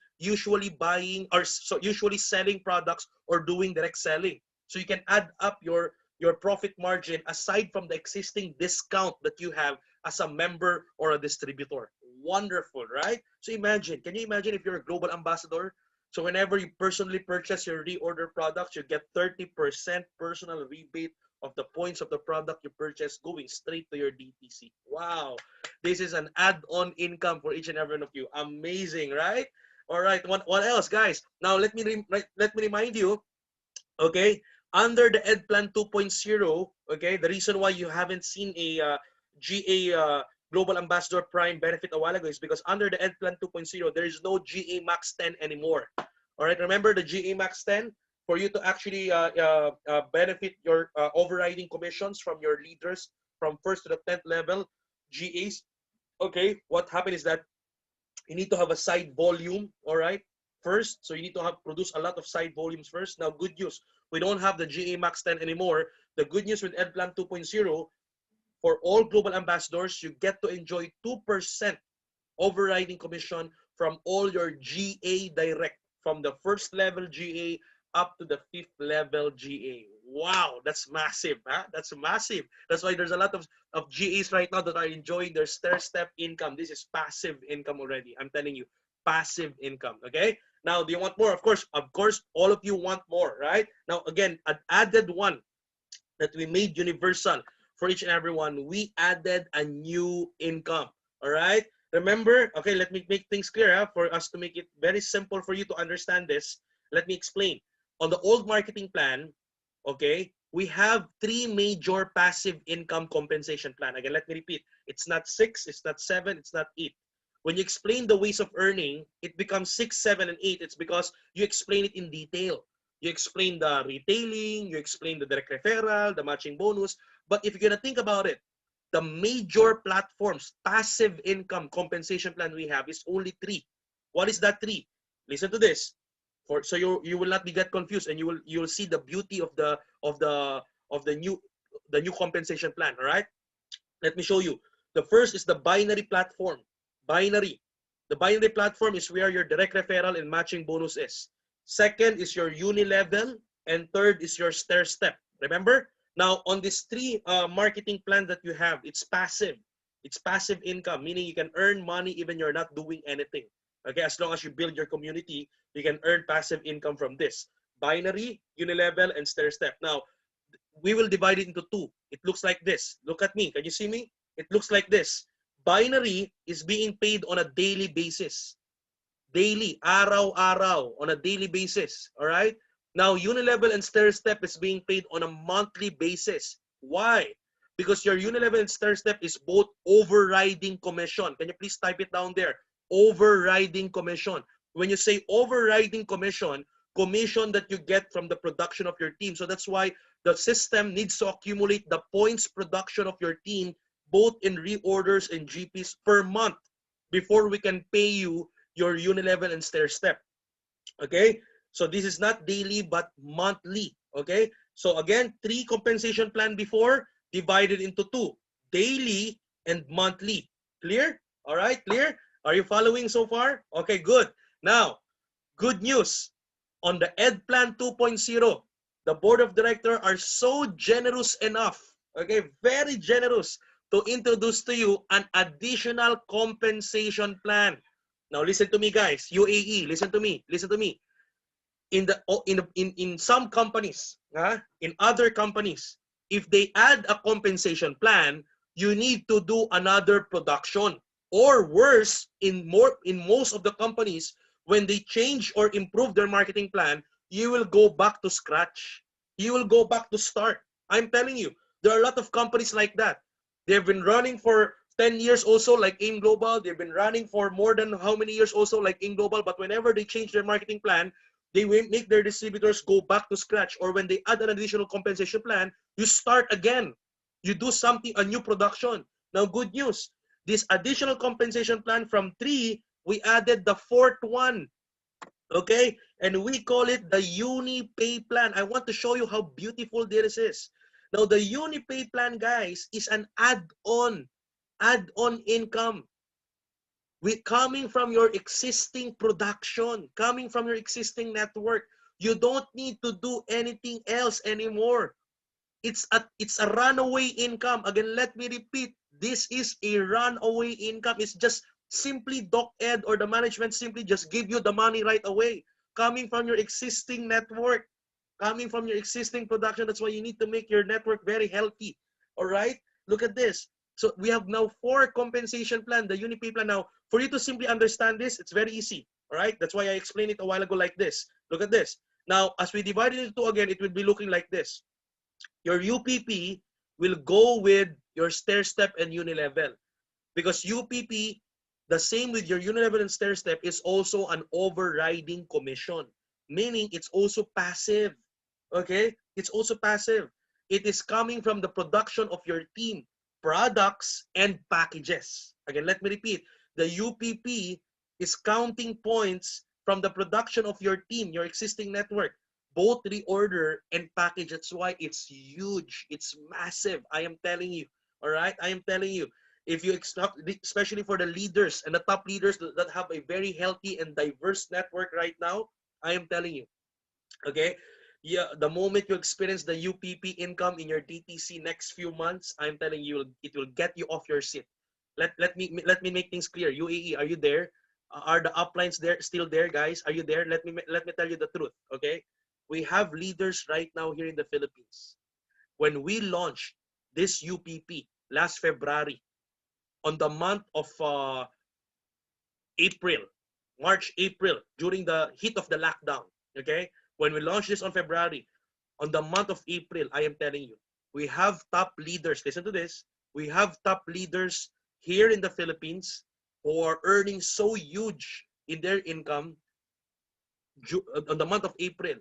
Speaker 1: buying or so usually selling products or doing direct selling. So you can add up your profit margin aside from the existing discount that you have as a member or a distributor. Wonderful, right? So imagine, can you imagine if you're a global ambassador? So whenever you personally purchase your reorder products, you get 30% personal rebate of the points of the product you purchase going straight to your DTC. Wow. This is an add-on income for each and every one of you. Amazing, right? All right. What else, guys? Now, let me remind you, okay, under the Ed Plan 2.0, okay, the reason why you haven't seen a GA Global Ambassador Prime benefit a while ago is because under the Ed Plan 2.0, there is no GA Max 10 anymore. All right, remember the GA Max 10? For you to actually benefit your overriding commissions from your leaders from 1st to the 10th level GAs. Okay, what happened is that you need to have a side volume, all right, first. So you need to have produce a lot of side volumes first. Now, good news, we don't have the GA Max 10 anymore. The good news with Ed Plan 2.0, For all global ambassadors, you get to enjoy 2% overriding commission from all your GA direct, from the first level GA up to the 5th level GA. Wow, that's massive. Huh? That's massive. That's why there's a lot of GAs right now that are enjoying their stair-step income. This is passive income already. I'm telling you, passive income. Okay. Now, do you want more? Of course, all of you want more, right? Now, again, an added one that we made universal for each and every one. We added a new income. All right. Remember, okay, let me make things clear for us to make it very simple for you to understand this. Let me explain. On the old marketing plan, okay, we have 3 major passive income compensation plan. Again, let me repeat. It's not 6, it's not 7, it's not 8. When you explain the ways of earning, it becomes 6, 7, and 8. It's because you explain it in detail. You explain the retailing, you explain the direct referral, the matching bonus. But if you're going to think about it, the major platforms, passive income compensation plan we have is only 3. What is that 3? Listen to this. So you will not be get confused, and you will see the beauty of the new compensation plan. All right, let me show you. The first is the binary platform. Binary. The binary platform is where your direct referral and matching bonus is. Second is your uni-level, and third is your stair step. Remember? Now, on these 3 marketing plan that you have, it's passive. It's passive income, meaning you can earn money even you're not doing anything. Okay, as long as you build your community, you can earn passive income from this. Binary, uni-level, and stair step. Now, we will divide it into 2. It looks like this. Look at me. Can you see me? It looks like this. Binary is being paid on a daily basis. Daily, araw-araw, on a daily basis. All right? Now, uni-level and stair step is being paid on a monthly basis. Why? Because your uni-level and stair step is both overriding commission. Can you please type it down there? Overriding commission. When you say overriding commission, commission that you get from the production of your team. So that's why the system needs to accumulate the points production of your team, both in reorders and GPs per month, before we can pay you your uni-level and stair step. Okay, so this is not daily but monthly. Okay, so again, 3 compensation plan before, divided into 2, daily and monthly. Clear? All right, clear? Are you following so far? Okay, good. Now, good news. On the Ed Plan 2.0, the board of directors are so generous enough, okay, very generous, to introduce to you an additional compensation plan. Now listen to me, guys. UAE, listen to me. Listen to me. In some companies, in other companies, if they add a compensation plan, you need to do another production. Or worse, in most of the companies, when they change or improve their marketing plan, you will go back to scratch. You will go back to start. I'm telling you, there are a lot of companies like that. They've been running for 10 years also, like AIM Global. They've been running for more than how many years also, like AIM Global. But whenever they change their marketing plan, they will make their distributors go back to scratch. Or when they add an additional compensation plan, you start again. You do something, a new production. Now, good news. This additional compensation plan from 3, we added the 4th one. Okay? And we call it the UniPay plan. I want to show you how beautiful this is. Now, the UniPay plan, guys, is an add-on income. Coming from your existing production, coming from your existing network. You don't need to do anything else anymore. It's a runaway income. Again, let me repeat. This is a runaway income. It's just simply DocEd or the management simply just give you the money right away. Coming from your existing network, coming from your existing production. That's why you need to make your network very healthy. All right? Look at this. So we have now 4 compensation plan, the UniPay plan. Now, for you to simply understand this, it's very easy. All right? That's why I explained it a while ago like this. Look at this. Now, as we divide it into 2 again, it will be looking like this. Your UPP will go with your stair step and uni-level. Because UPP, the same with your uni-level and stair step, is also an overriding commission. Meaning it's also passive. Okay? It's also passive. It is coming from the production of your team, products, and packages. Again, let me repeat. The UPP is counting points from the production of your team, your existing network, both reorder and package. That's why it's huge. It's massive. I am telling you. All right, I am telling you, if you especially for the leaders and the top leaders that have a very healthy and diverse network right now, I am telling you, okay, yeah, the moment you experience the UPP income in your DTC next few months, I'm telling you, it will get you off your seat. Let me make things clear. UAE, are you there? Are the uplines there still there, guys? Are you there? Let me tell you the truth. Okay, we have leaders right now here in the Philippines. When we launched this UPP last February, on the month of April, March, April, during the heat of the lockdown, okay? When we launched this on February, on the month of April, I am telling you, we have top leaders, listen to this, we have top leaders here in the Philippines who are earning so huge in their income on the month of April.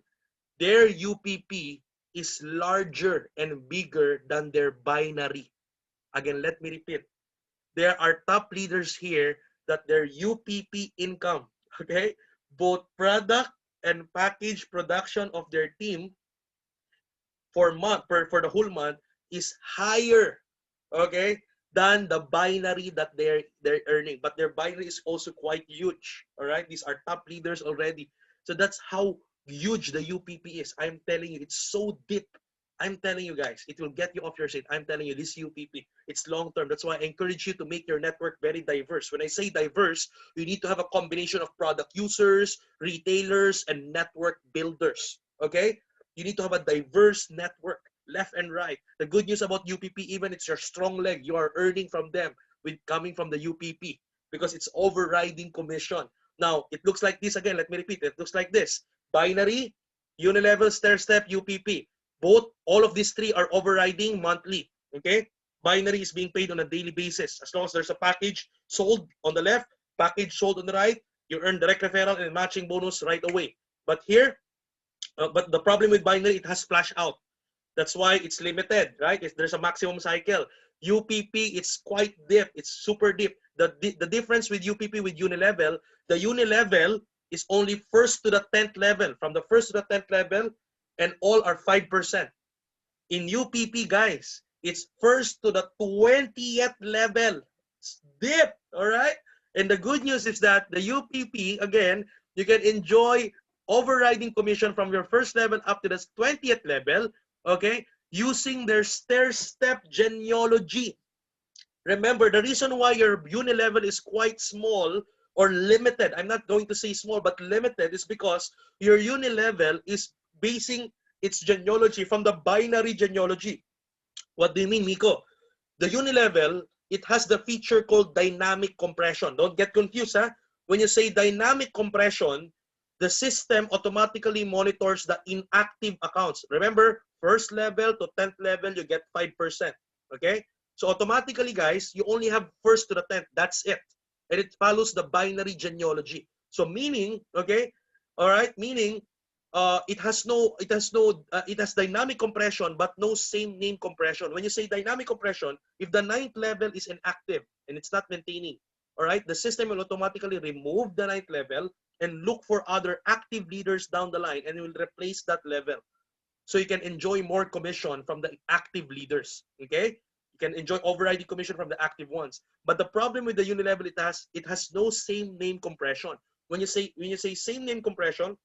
Speaker 1: Their UPP is larger and bigger than their binary. Again, let me repeat. There are top leaders here that their UPP income, okay, both product and package production of their team for the whole month is higher, okay, than the binary that they're earning. But their binary is also quite huge. All right, these are top leaders already. So that's how huge the UPP is. I'm telling you, it's so deep. I'm telling you guys, it will get you off your seat. I'm telling you, this UPP, it's long term. That's why I encourage you to make your network very diverse. When I say diverse, you need to have a combination of product users, retailers, and network builders. Okay? You need to have a diverse network, left and right. The good news about UPP, even it's your strong leg, you are earning from them with coming from the UPP because it's overriding commission. Now, it looks like this again. Let me repeat. It looks like this. Binary, unilevel, stair-step, UPP. All of these three are overriding monthly. Okay? Binary is being paid on a daily basis. As long as there's a package sold on the left, package sold on the right, you earn direct referral and matching bonus right away. But here, but the problem with binary, it has splash out. That's why it's limited, right? There's a maximum cycle. UPP, it's quite deep. It's super deep. The difference with UPP with Unilevel, the Unilevel is only first to the 10th level. From the first to the 10th level, and all are 5%. In UPP, guys, it's first to the 20th level. It's deep, all right? And the good news is that the UPP, again, you can enjoy overriding commission from your first level up to the 20th level, okay, using their stair-step genealogy. Remember, the reason why your unilevel is quite small or limited, I'm not going to say small, but limited, is because your unilevel is basing its genealogy from the binary genealogy. What do you mean, Miko? The unilevel, it has the feature called dynamic compression. Don't get confused, huh? When you say dynamic compression, the system automatically monitors the inactive accounts. Remember, first level to 10th level, you get 5%. Okay? So automatically, guys, you only have first to the 10th. That's it. And it follows the binary genealogy. So meaning, okay, all right, meaning it has dynamic compression but no same name compression. When you say dynamic compression, if the 9th level is inactive and it's not maintaining, all right, the system will automatically remove the 9th level and look for other active leaders down the line and it will replace that level. So you can enjoy more commission from the active leaders. Okay? You can enjoy overriding commission from the active ones. But the problem with the unilevel, it has no same name compression. When you say same name compression,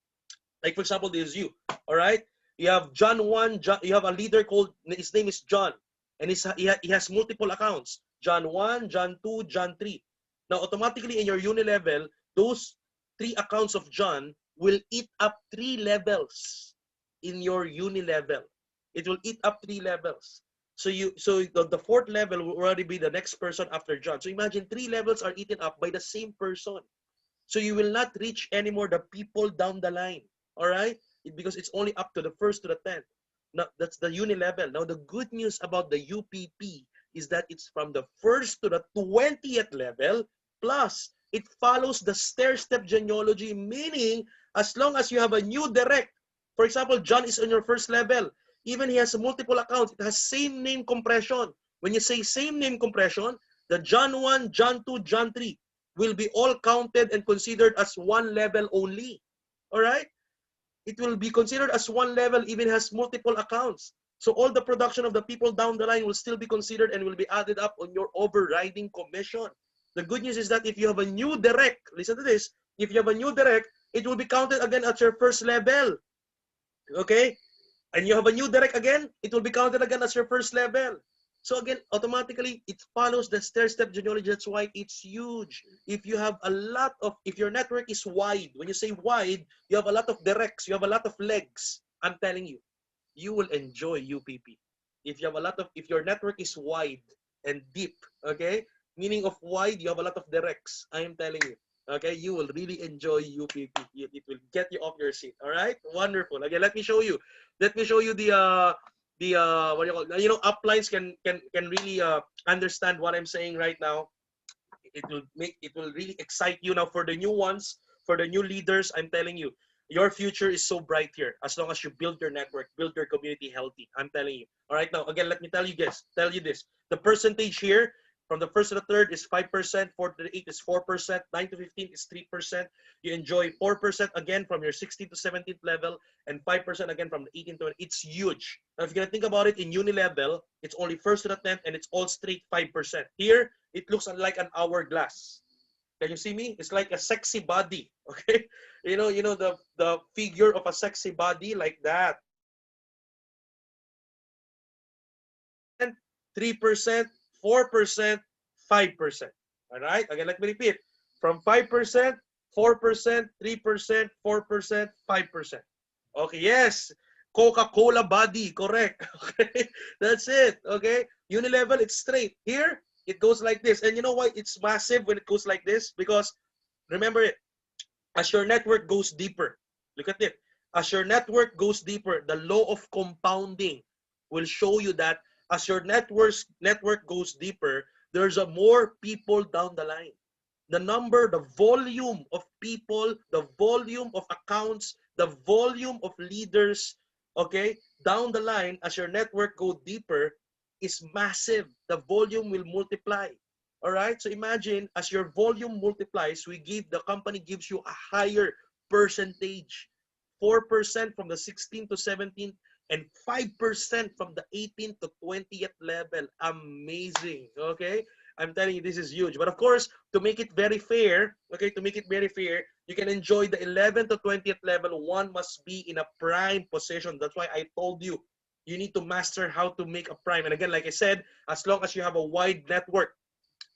Speaker 1: like for example, this is you. All right? You have John 1, you have a leader called, his name is John. And he has multiple accounts. John 1, John 2, John 3. Now, automatically in your unilevel, those 3 accounts of John will eat up 3 levels in your unilevel. It will eat up 3 levels. So the 4th level will already be the next person after John. So imagine 3 levels are eaten up by the same person. So you will not reach anymore the people down the line. All right? Because it's only up to the 1st to the 10th. Now, that's the unilevel. Now, the good news about the UPP is that it's from the 1st to the 20th level, plus it follows the stair-step genealogy, meaning as long as you have a new direct, for example, John is on your 1st level, even he has multiple accounts, it has same name compression. When you say same name compression, the John 1, John 2, John 3 will be all counted and considered as one level only. All right? It will be considered as one level, even has multiple accounts. So all the production of the people down the line will still be considered and will be added up on your overriding commission. The good news is that if you have a new direct, listen to this, if you have a new direct, it will be counted again at your first level. Okay? And you have a new direct again, it will be counted again as your first level. So again, automatically, it follows the stair-step genealogy. That's why it's huge. If you have a lot of, if your network is wide, when you say wide, you have a lot of directs, you have a lot of legs, I'm telling you, you will enjoy UPP. If you have a lot of, if your network is wide and deep, okay, meaning of wide, you have a lot of directs. I am telling you, okay, you will really enjoy UPP. It will get you off your seat. All right, wonderful. Again, let me show you. Let me show you the what do you call it? You know, uplines can really understand what I'm saying right now. It will really excite you now for the new ones, for the new leaders. I'm telling you, your future is so bright here as long as you build your network, build your community healthy. I'm telling you. All right, now again, let me tell you guys, this. The percentage here from the first to the third is 5%, 4 to the 8 is 4%, 9 to 15 is 3%. You enjoy 4% again from your 16th to 17th level, and 5% again from the 18th to 20. It's huge. Now, if you're gonna think about it in uni level, it's only first to the 10th, and it's all straight 5%. Here, it looks like an hourglass. Can you see me? It's like a sexy body. Okay, you know the figure of a sexy body like that. 3%, 4%, 5%. All right. Again, let me repeat. From 5%, 4%, 3%, 4%, 5%. Okay. Yes. Coca-Cola body. Correct. Okay. That's it. Okay. Unilevel, it's straight. Here, it goes like this. And you know why it's massive when it goes like this? Because remember it. As your network goes deeper, look at it. As your network goes deeper, the law of compounding will show you that as your network goes deeper, there's a more people down the line. The number, the volume of people, the volume of accounts, the volume of leaders, okay, down the line, as your network go deeper, is massive. The volume will multiply. All right. So imagine as your volume multiplies, the company gives you a higher percentage, 4% from the 16th to 17th, and 5% from the 18th to 20th level. Amazing. Okay. I'm telling you, this is huge. But of course, to make it very fair, okay, to make it very fair, you can enjoy the 11th to 20th level. One must be in a prime position. That's why I told you, you need to master how to make a prime. And again, like I said, as long as you have a wide network,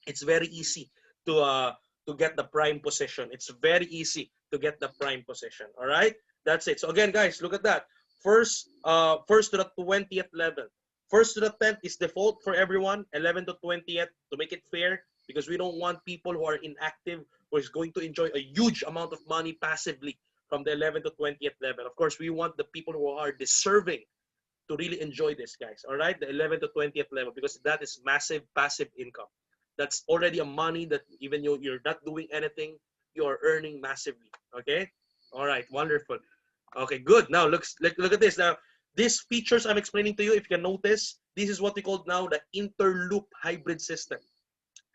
Speaker 1: it's very easy to get the prime position. It's very easy to get the prime position. All right, that's it. So again, guys, look at that. First to the 20th level. First to the 10th is default for everyone. 11 to 20th to make it fair, because we don't want people who are inactive who is going to enjoy a huge amount of money passively from the 11 to 20th level. Of course, we want the people who are deserving to really enjoy this, guys. All right, the 11 to 20th level, because that is massive passive income. That's already a money that even you're not doing anything, you're earning massively. Okay. All right. Wonderful. Okay. Good. Now look at this. Now these features I'm explaining to you, if you can notice, this is what we call now the interloop hybrid system.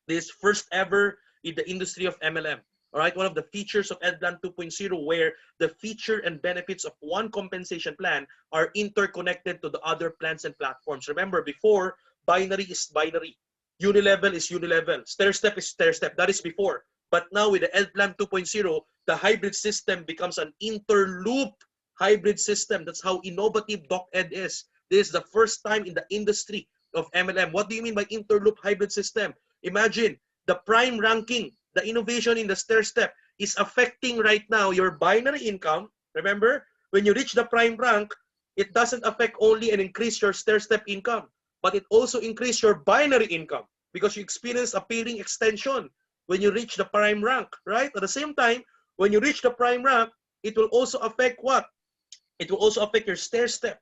Speaker 1: This first ever in the industry of MLM. All right. One of the features of EdPlan 2.0, where the feature and benefits of one compensation plan are interconnected to the other plans and platforms. Remember, before, binary is binary. Unilevel is unilevel. Stair-step is stair-step. That is before. But now with the EdPlan 2.0, the hybrid system becomes an interloop hybrid system. That's how innovative DocEd is. This is the first time in the industry of MLM. What do you mean by interloop hybrid system? Imagine the prime ranking, the innovation in the stair-step is affecting right now your binary income. Remember, when you reach the prime rank, it doesn't affect only and increase your stair-step income, but it also increase your binary income because you experience a pairing extension when you reach the prime rank, right? At the same time, when you reach the prime rank, it will also affect what? It will also affect your stair-step.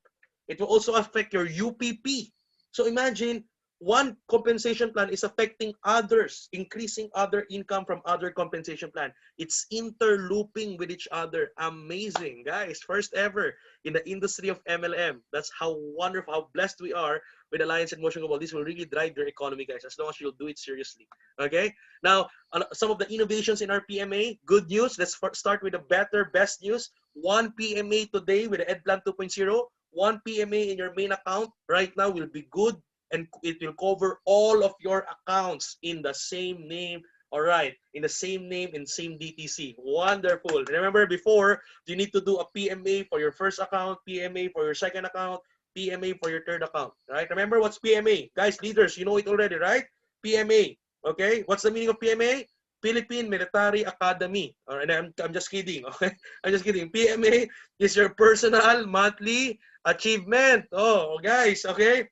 Speaker 1: It will also affect your UPP. So imagine one compensation plan is affecting others, increasing other income from other compensation plan. It's interlooping with each other. Amazing, guys. First ever in the industry of MLM. That's how wonderful, how blessed we are with Alliance in Motion Global. This will really drive your economy, guys, as long as you'll do it seriously. Okay? Now, some of the innovations in our PMA, good news. Let's start with the best news. One PMA today with the EdPlan 2.0. one PMA in your main account right now will be good, and it will cover all of your accounts in the same name. All right, in the same name and same DTC. Wonderful. Remember before, you need to do a PMA for your first account, PMA for your second account, PMA for your third account. Right? Remember what's PMA? Guys, leaders, you know it already, right? PMA. Okay? What's the meaning of PMA? Philippine Military Academy. All right, I'm just kidding. Okay? I'm just kidding. PMA is your personal monthly achievement. Oh, guys, okay?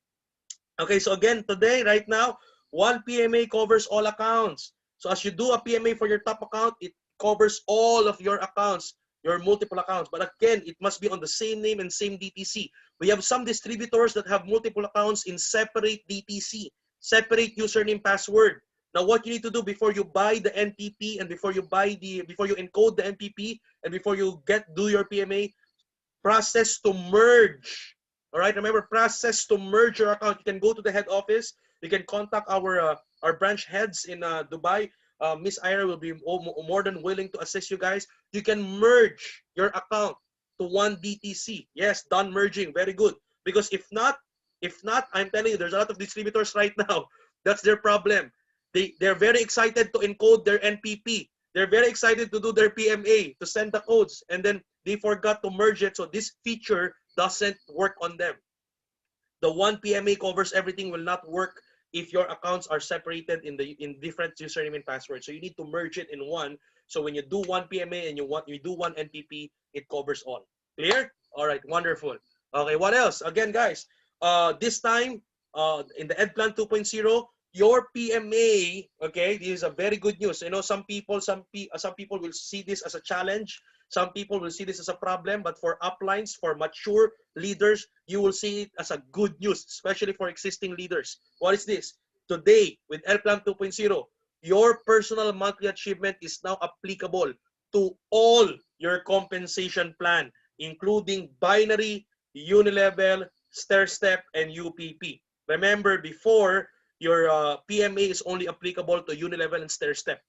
Speaker 1: Okay, so again, today, right now, one PMA covers all accounts. So as you do a PMA for your top account, it covers all of your accounts, your multiple accounts. But again, it must be on the same name and same DTC. We have some distributors that have multiple accounts in separate DTC, separate username password. Now, what you need to do before you buy the NPP and before you encode the NPP and before you do your PMA, process to merge. All right, remember, process to merge your account. You can go to the head office. You can contact our branch heads in Dubai. Miss Ira will be more than willing to assist you guys. You can merge your account to one DTC. Yes, done merging. Very good. Because if not, I'm telling you, there's a lot of distributors right now. That's their problem. They're very excited to encode their NPP. They're very excited to do their PMA, to send the codes, and then they forgot to merge it, so this feature doesn't work on them. The one PMA covers everything will not work if your accounts are separated in different username and password. So you need to merge it in one. So when you do one PMA and you do one NPP, it covers all. Clear? All right, wonderful. Okay, what else? Again, guys, this time in the EdPlan 2.0, your PMA, okay, this is a very good news. You know, some people will see this as a challenge. Some people will see this as a problem, but for uplines, for mature leaders, you will see it as a good news, especially for existing leaders. What is this? Today, with EdPlan 2.0, your personal monthly achievement is now applicable to all your compensation plan, including binary, unilevel, stair-step, and UPP. Remember, before, your PMA is only applicable to unilevel and stair-step.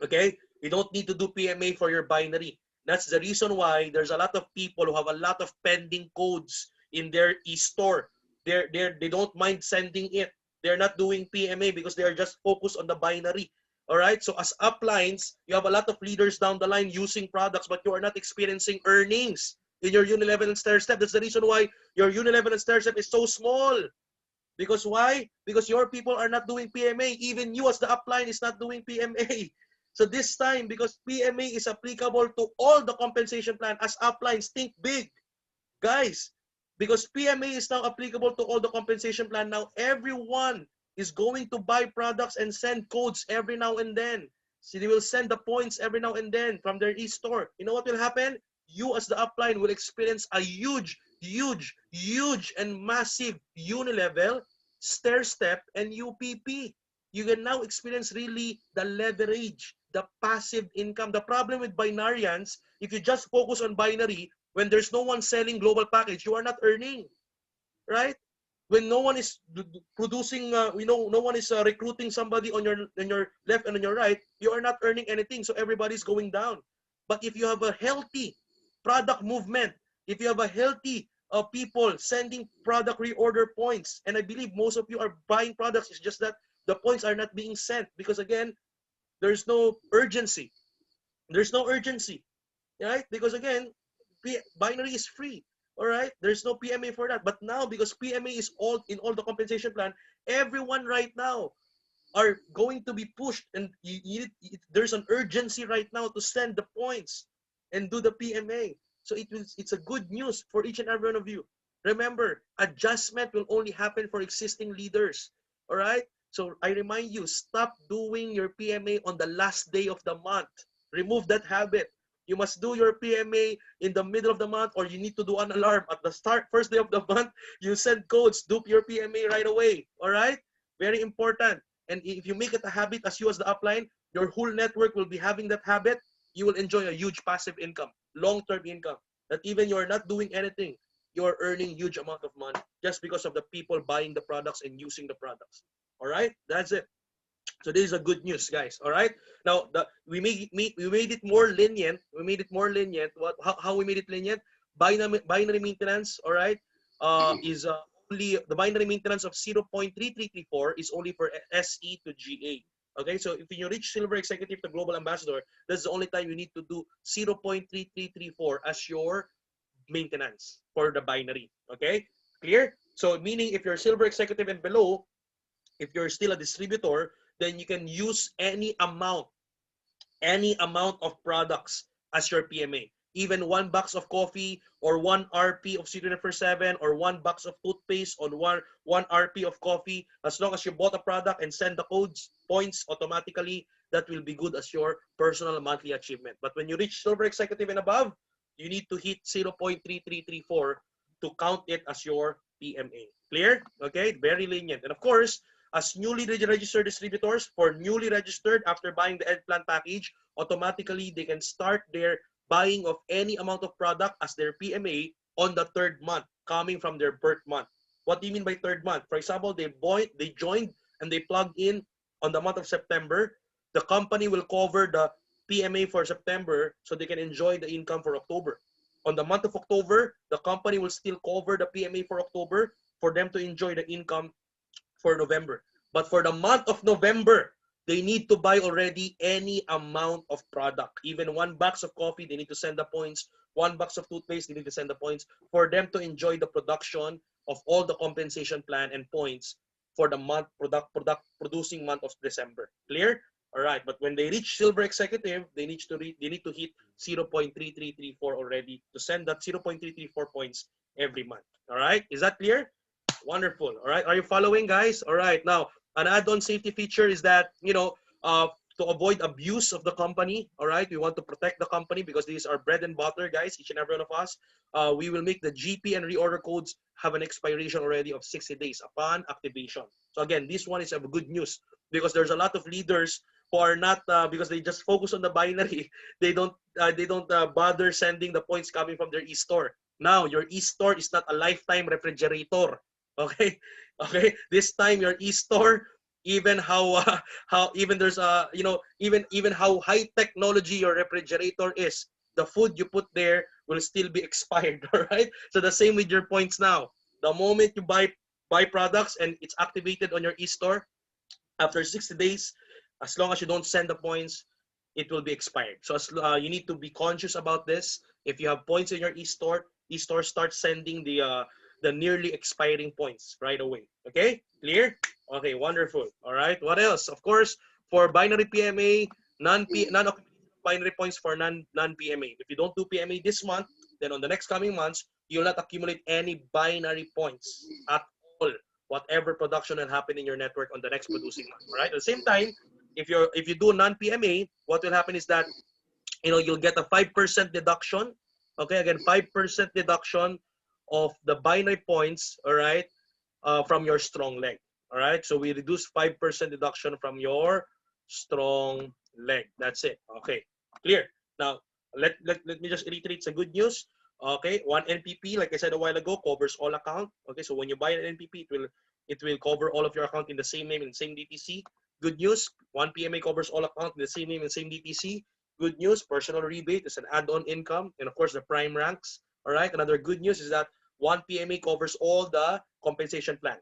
Speaker 1: Okay? You don't need to do PMA for your binary. That's the reason why there's a lot of people who have a lot of pending codes in their e-store. They don't mind sending it. They're not doing PMA because they are just focused on the binary. All right? So as uplines, you have a lot of leaders down the line using products, but you are not experiencing earnings in your unilevel and stair-step. That's the reason why your unilevel and stair-step is so small. Because why? Because your people are not doing PMA. Even you as the upline is not doing PMA. So this time, because PMA is applicable to all the compensation plan, as uplines, think big. Guys, because PMA is now applicable to all the compensation plan, now everyone is going to buy products and send codes every now and then. So they will send the points every now and then from their e-store. You know what will happen? You as the upline will experience a huge and massive unilevel, stair-step, and UPP. You can now experience really the leverage, the passive income. The problem with binarians, if you just focus on binary, when there's no one selling global package, you are not earning, right? When no one is producing, no one is recruiting somebody on your left and on your right, you are not earning anything. So everybody's going down. But if you have a healthy product movement, if you have a healthy people sending product reorder points, and I believe most of you are buying products, it's just that the points are not being sent because again, there's no urgency. There's no urgency, right? Because again, binary is free. All right, there's no PMA for that. But now, because PMA is all in all the compensation plan, everyone right now are going to be pushed, and there's an urgency right now to send the points and do the PMA. So it's a good news for each and every one of you. Remember, adjustment will only happen for existing leaders. All right. So I remind you, stop doing your PMA on the last day of the month. Remove that habit. You must do your PMA in the middle of the month, or you need to do an alarm at the first day of the month. You send codes, do your PMA right away. All right? Very important. And if you make it a habit as you as the upline, your whole network will be having that habit. You will enjoy a huge passive income, long-term income, that even you're not doing anything, you're earning huge amount of money just because of the people buying the products and using the products. All right? That's it. So this is a good news, guys. All right. Now we made it more lenient. We made it more lenient. How we made it lenient? Binary maintenance. All right.
Speaker 2: only the binary maintenance of 0.3334 is only for SE to GA. Okay, so if you reach silver executive to global ambassador, that's the only time you need to do 0.3334 as your maintenance for the binary. Okay, clear? So meaning if you're silver executive and below, if you're still a distributor, then you can use any amount of products as your PMA. Even one box of coffee or one RP of C24/7 or one box of toothpaste on one RP of coffee, as long as you bought a product and send the codes, points automatically, that will be good as your personal monthly achievement. But when you reach silver executive and above, you need to hit 0.3334 to count it as your PMA. Clear? Okay, very lenient. And of course, as newly registered distributors, for newly registered after buying the Edplan package, automatically they can start their buying of any amount of product as their PMA on the third month, coming from their birth month. What do you mean by third month? For example, they joined and they plugged in on the month of September. The company will cover the PMA for September so they can enjoy the income for October. On the month of October, the company will still cover the PMA for October for them to enjoy the income for November. But for the month of November, they need to buy already any amount of product. Even one box of coffee, they need to send the points. One box of toothpaste, they need to send the points for them to enjoy the production of all the compensation plan and points for the producing month of December. Clear? All right. But when they reach silver executive, they need to hit 0.3334 already to send that 0.334 points every month. All right. Is that clear? Wonderful. All right. Are you following, guys? All right. Now, an add-on safety feature is that, to avoid abuse of the company, all right, we want to protect the company because these are bread and butter, guys, each and every one of us. We will make the GP and reorder codes have an expiration already of 60 days upon activation. So again, this one is a good news because there's a lot of leaders who are not, because they just focus on the binary, they don't bother sending the points coming from their e-store. Now, your e-store is not a lifetime refrigerator. Okay, okay. This time your e-store, even how even there's even how high technology your refrigerator is, the food you put there will still be expired. All right. So the same with your points now. The moment you buy products and it's activated on your e-store, after 60 days, as long as you don't send the points, it will be expired. So you need to be conscious about this. If you have points in your e-store starts sending the nearly expiring points right away. Okay, clear? Okay, wonderful. All right. What else? Of course, for binary PMA, non binary points for non PMA. If you don't do PMA this month, then on the next coming months, you'll not accumulate any binary points at all. Whatever production will happen in your network on the next producing month. All right. At the same time, if you do non PMA, what will happen is that you'll get a 5% deduction. Okay, again, 5% deduction of the binary points, all right, from your strong leg. All right, so we reduce 5% deduction from your strong leg. That's it. Okay, clear. Now, let me just reiterate. It's a good news. Okay, one NPP, like I said a while ago, covers all account. Okay, so when you buy an NPP, it will cover all of your account in the same name and same DTC. Good news, one PMA covers all account in the same name and same DTC. Good news, personal rebate is an add-on income, and of course the prime ranks. All right, another good news is that one PMA covers all the compensation plan.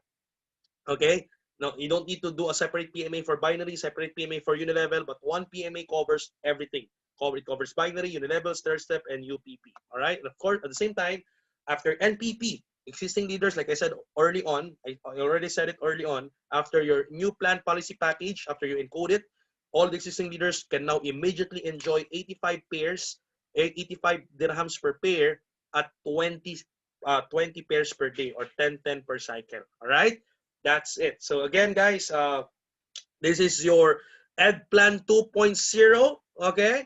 Speaker 2: Okay, now you don't need to do a separate PMA for binary, separate PMA for unilevel, but one PMA covers everything. It covers binary, unilevel, stair-step, and UPP. All right, and of course at the same time, after NPP, existing leaders, like I said early on, I already said it early on, after your new plan policy package, after you encode it, all the existing leaders can now immediately enjoy 85 pairs, 85 dirhams per pair at 20 pairs per day or 10 per cycle. All right, that's it. So again, guys, this is your Ed Plan 2.0. Okay,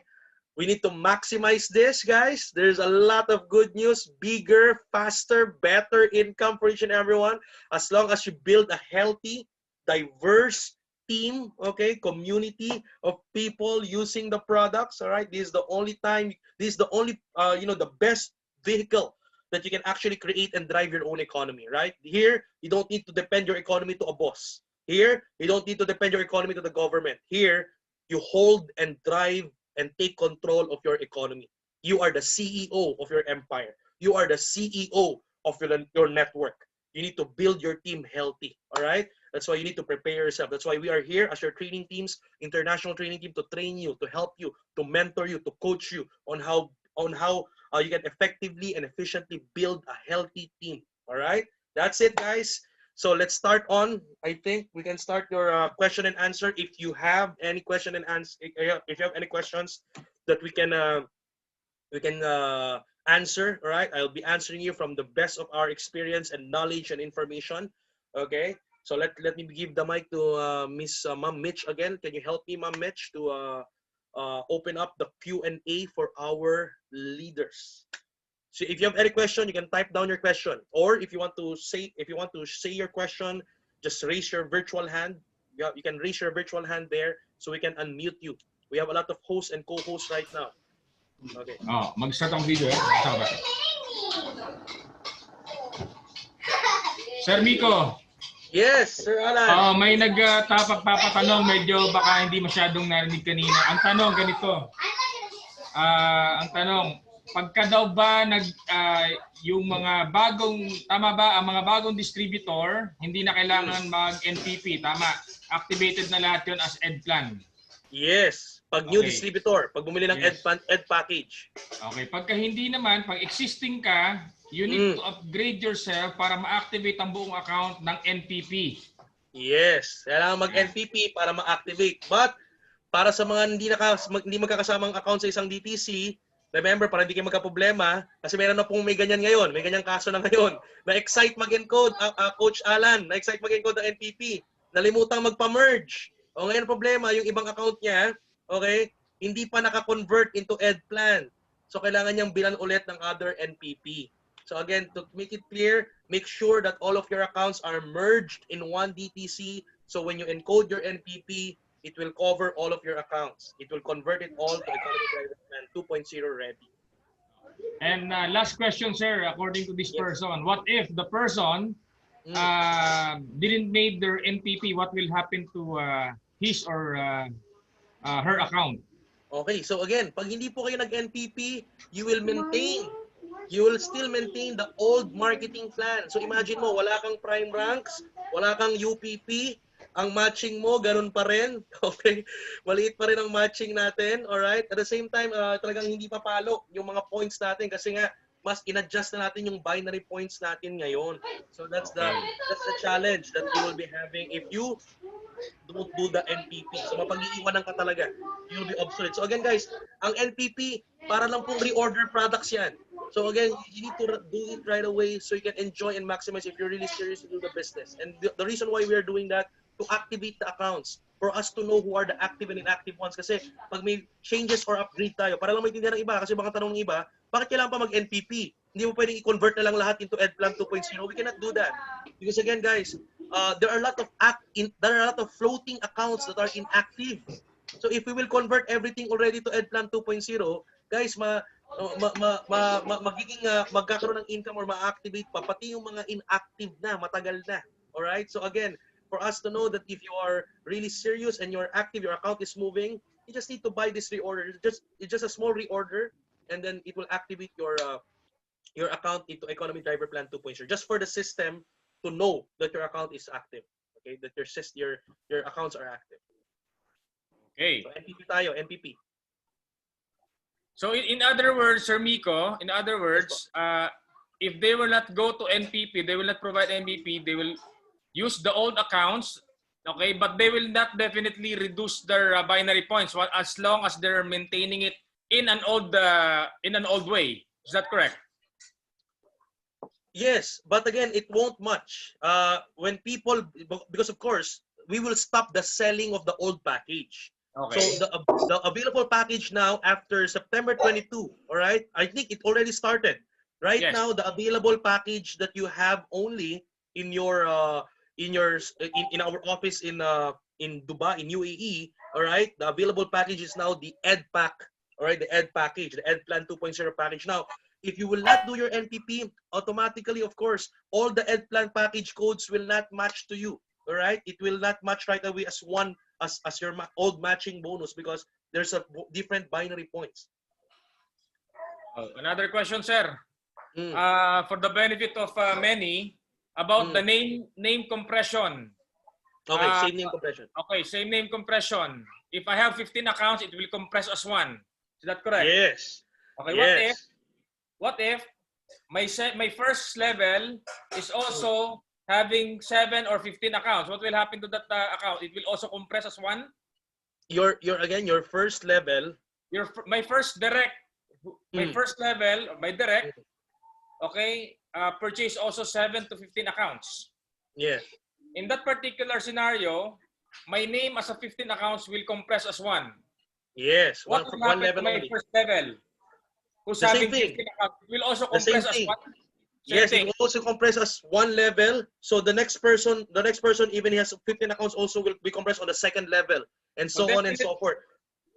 Speaker 2: we need to maximize this, guys. There's a lot of good news, bigger, faster, better income for each and everyone, as long as you build a healthy, diverse team, okay, community of people using the products. All right, this is the only time, this is the only the best vehicle that you can actually create and drive your own economy. Right here, you don't need to depend your economy to a boss. Here, you don't need to depend your economy to the government. Here, you hold and drive and take control of your economy. You are the CEO of your empire. You are the CEO of your network. You need to build your team healthy. All right. That's why you need to prepare yourself. That's why we are here as your training teams, international training team, to train you, to help you, to mentor you, to coach you on how you can effectively and efficiently build a healthy team. All right. That's it, guys. So let's start on. I think we can start your question and answer. If you have any question and answer, if you have any questions that we can answer, all right? I'll be answering you from the best of our experience and knowledge and information. Okay. So let me give the mic to Miss Ma'am Mitch again. Can you help me, Ma'am Mitch, to open up the Q&A for our leaders? So if you have any question, you can type down your question, or if you want to say your question, just raise your virtual hand. You can raise your virtual hand there so we can unmute you. We have a lot of hosts and co-hosts right now. Okay.
Speaker 3: Oh, mag-start ang video eh. Sir Miko.
Speaker 2: Yes, Sir Alan.
Speaker 3: May nagtapatanong, medyo baka hindi masyadong narinig kanina. Ang tanong ganito. Ang tanong, pagka daw ba yung mga bagong, tama ba, ang mga bagong distributor, hindi na kailangan mag-NPP, tama? Activated na lahat yun as EdPlan.
Speaker 2: Yes, pag new distributor, pag bumili ng ed package.
Speaker 3: Okay, pagka hindi naman, pag existing ka, you need to upgrade yourself para ma-activate ang buong account ng NPP.
Speaker 2: Yes, kailangan mag-NPP para ma-activate. But para sa mga hindi magkakasamang account sa isang DTC, remember, para hindi kayo magka-problema, kasi meron na pong may ganyan ngayon, may ganyang kaso na ngayon, na-excite mag-encode, Coach Alan, na-excite mag-encode ng NPP, nalimutang magpa-merge. O ngayon problema, yung ibang account niya, okay, hindi pa naka-convert into EdPlan. So kailangan niyang bilan ulit ng other NPP. So again, to make it clear, make sure that all of your accounts are merged in one DTC. So when you encode your NPP, it will cover all of your accounts. It will convert it all to Economy Driver Plan 2.0 ready.
Speaker 3: And last question, sir, according to this person, what if the person didn't make their NPP? What will happen to his or her account?
Speaker 2: Okay, so again, pag hindi po kayo nag-NPP, you will still maintain the old marketing plan. So imagine mo, wala kang prime ranks, wala kang UPP, ang matching mo, ganun pa rin. Okay? Maliit pa rin ang matching natin. Alright? At the same time, talagang hindi papalo yung mga points natin kasi nga, mas in-adjust na natin yung binary points natin ngayon. So that's the challenge that you will be having if you don't do the NPP. So mapag-iiwanan ka talaga. You'll be obsolete. So again guys, ang NPP, para lang pong reorder products yan. So again, you need to do it right away so you can enjoy and maximize if you're really serious to do the business. And the reason why we are doing that, to activate the accounts, for us to know who are the active and inactive ones. Kasi pag may changes or upgrade tayo, para lang maintindihan ng iba, kasi baka tanong ng iba, bakit kailangan pa mag-NPP? Hindi mo pwedeng i-convert na lang lahat into EdPlan 2.0. We cannot do that. Because again, guys, there are a lot of floating accounts that are inactive. So if we will convert everything already to EdPlan 2.0, guys, magkakaroon ng income or ma-activate pa, pati yung mga inactive na, matagal na. Alright? So again, for us to know that if you are really serious and you're active, your account is moving, you just need to buy this reorder. It's just a small reorder, and then it will activate your account into Economy Driver Plan 2.0, just for the system to know that your account is active. Okay, that your accounts are active.
Speaker 3: Okay.
Speaker 2: So NPP tayo, NPP.
Speaker 3: So in other words, Sir Miko, if they will not go to NPP, they will not provide NPP, they will use the old accounts, okay, but they will not definitely reduce their binary points as long as they're maintaining it in an old way. Is that correct?
Speaker 2: Yes, but again, it won't much. When people, because of course, we will stop the selling of the old package.
Speaker 3: Okay.
Speaker 2: So the available package now after September 22, all right? I think it already started. Right
Speaker 3: Yes.
Speaker 2: now, the available package that you have only in our office in Dubai, in UAE, all right? The available package is now the EdPack, all right? The Ed package, the EdPlan 2.0 package. Now, if you will not do your NPP, automatically, of course, all the EdPlan package codes will not match to you, all right? It will not match right away as your old matching bonus because there's a different binary points.
Speaker 3: Another question, sir. for the benefit of many, about the name compression.
Speaker 2: Okay, same name compression.
Speaker 3: Okay, same name compression. If I have 15 accounts, it will compress as one. Is that correct?
Speaker 2: Yes.
Speaker 3: Okay,
Speaker 2: Yes.
Speaker 3: what if my first level is also having 7 or 15 accounts? What will happen to that account? It will also compress as one?
Speaker 2: Your first level.
Speaker 3: My first level by direct, okay, purchase also 7 to 15 accounts.
Speaker 2: Yes.
Speaker 3: In that particular scenario, my name as a 15 accounts will compress as one.
Speaker 2: Yes.
Speaker 3: What will happen
Speaker 2: level
Speaker 3: to my
Speaker 2: only.
Speaker 3: first level? Who's
Speaker 2: The
Speaker 3: having
Speaker 2: same thing.
Speaker 3: 15 accounts? It will also
Speaker 2: The same
Speaker 3: compress as
Speaker 2: thing.
Speaker 3: one.
Speaker 2: Yes, it will also compress as one level. So the next person, even he has 15 accounts, also will be compressed on the second level, and so on and so forth.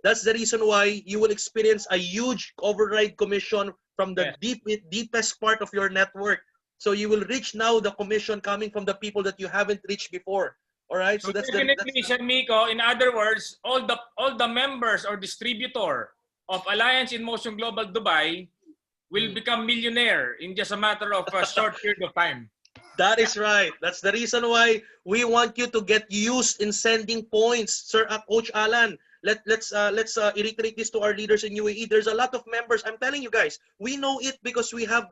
Speaker 2: That's the reason why you will experience a huge override commission from the deepest part of your network. So you will reach now the commission coming from the people that you haven't reached before. All right.
Speaker 3: So that's definitely, Sir Miko, in other words, all the members or distributor of Alliance in Motion Global Dubai will become millionaire in just a matter of a short period of time.
Speaker 2: That is right. That's the reason why we want you to get used in sending points, Sir Coach Alan. Let's reiterate this to our leaders in UAE. There's a lot of members. I'm telling you guys, we know it because we have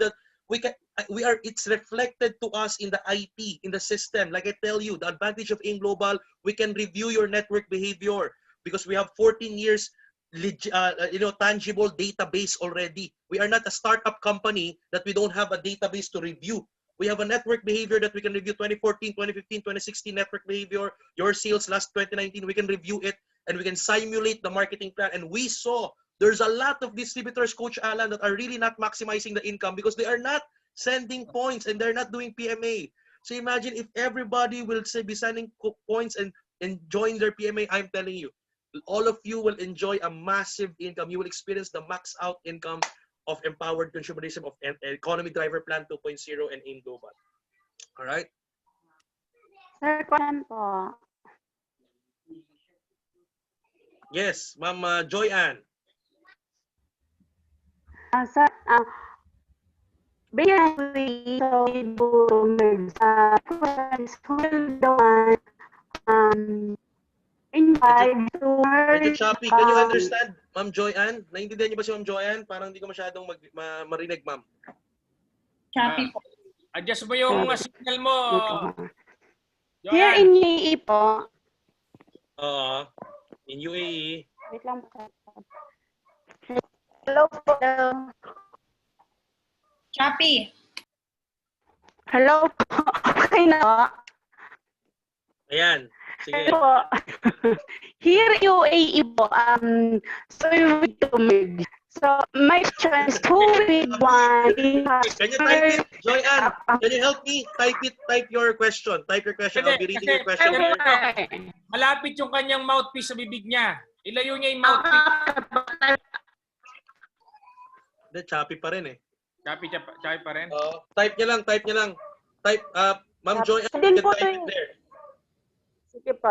Speaker 2: it's reflected to us in the IT, in the system. Like I tell you, the advantage of AIM Global, we can review your network behavior because we have 14 years tangible database already. We are not a startup company that we don't have a database to review. We have a network behavior that we can review 2014, 2015, 2016 network behavior, your sales last 2019. We can review it and we can simulate the marketing plan. And we saw there's a lot of distributors, Coach Alan, that are really not maximizing the income because they are not sending points and they're not doing PMA. So imagine if everybody will be sending points and enjoying their PMA. I'm telling you, all of you will enjoy a massive income. You will experience the max out income of empowered consumerism of Economy Driver Plan 2.0 and AIM Global. All right?
Speaker 4: Sir, question po.
Speaker 2: Yes, Ma'am Joy Ann.
Speaker 4: Sir, basically, so boomers, will the one invite to
Speaker 2: Medyo choppy. Can you understand, Ma'am Joy Ann? Naintindihan niyo ba si Ma'am Joy Ann? Parang hindi ko masyadong marinig, Ma'am.
Speaker 5: Choppy po.
Speaker 3: Adjust mo yung signal mo.
Speaker 4: Here in UAE po.
Speaker 2: In UAE.
Speaker 4: Wait lang po. Hello po.
Speaker 5: Choppy.
Speaker 4: Hello po. Okay na po.
Speaker 2: Ayan. Sige.
Speaker 4: Hello. Here UAE po, so you need to merge. So my choice, who will want?
Speaker 2: Can you type it, Joy Ann? Can you help me? Type your question. Type your question. I'll be reading your question here.
Speaker 3: Malapit yung kanyang mouthpiece sa bibig niya. Ilayo niya yung mouthpiece.
Speaker 2: Hindi, choppy pa rin eh.
Speaker 3: Choppy pa rin?
Speaker 2: Type niya lang. Type, Ma'am Joy Ann,
Speaker 4: Din
Speaker 2: you
Speaker 4: po
Speaker 2: can type it there.
Speaker 4: Sige po.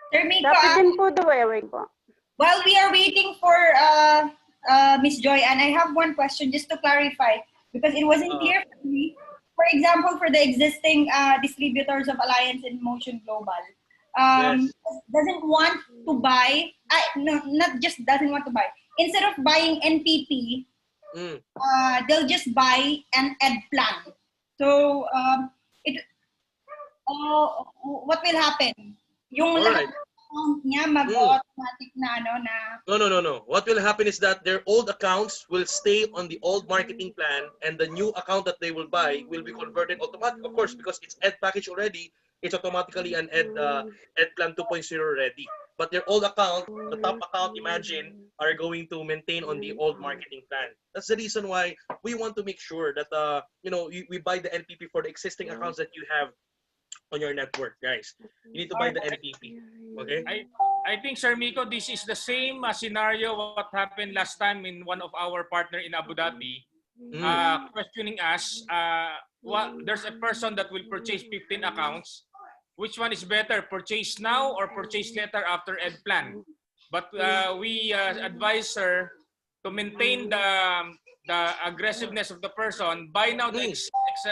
Speaker 5: Sir Miko,
Speaker 4: Dapat din po the way po.
Speaker 5: while we are waiting for Miss Joy, and I have one question just to clarify because it wasn't clear for me. For example, for the existing distributors of Alliance in Motion Global, doesn't want to buy, not just doesn't want to buy. Instead of buying NPP, they'll just buy an ed plan. So what will happen? Yung lahat ng account niya mag-automatic na
Speaker 2: No. What will happen is that their old accounts will stay on the old marketing plan and the new account that they will buy will be converted automatically. Of course, because it's ed package already, it's automatically an ed plan 2.0 ready. But their old account, the top account, imagine, are going to maintain on the old marketing plan. That's the reason why we want to make sure that we buy the NPP for the existing accounts that you have on your network, guys. You need to buy the NPP. Okay?
Speaker 3: I think, Sir Miko, this is the same scenario what happened last time in one of our partner in Abu Dhabi, questioning us. There's a person that will purchase 15 accounts. Which one is better, purchase now or purchase later after ed plan? But we advise her to maintain the aggressiveness of the person, buy now the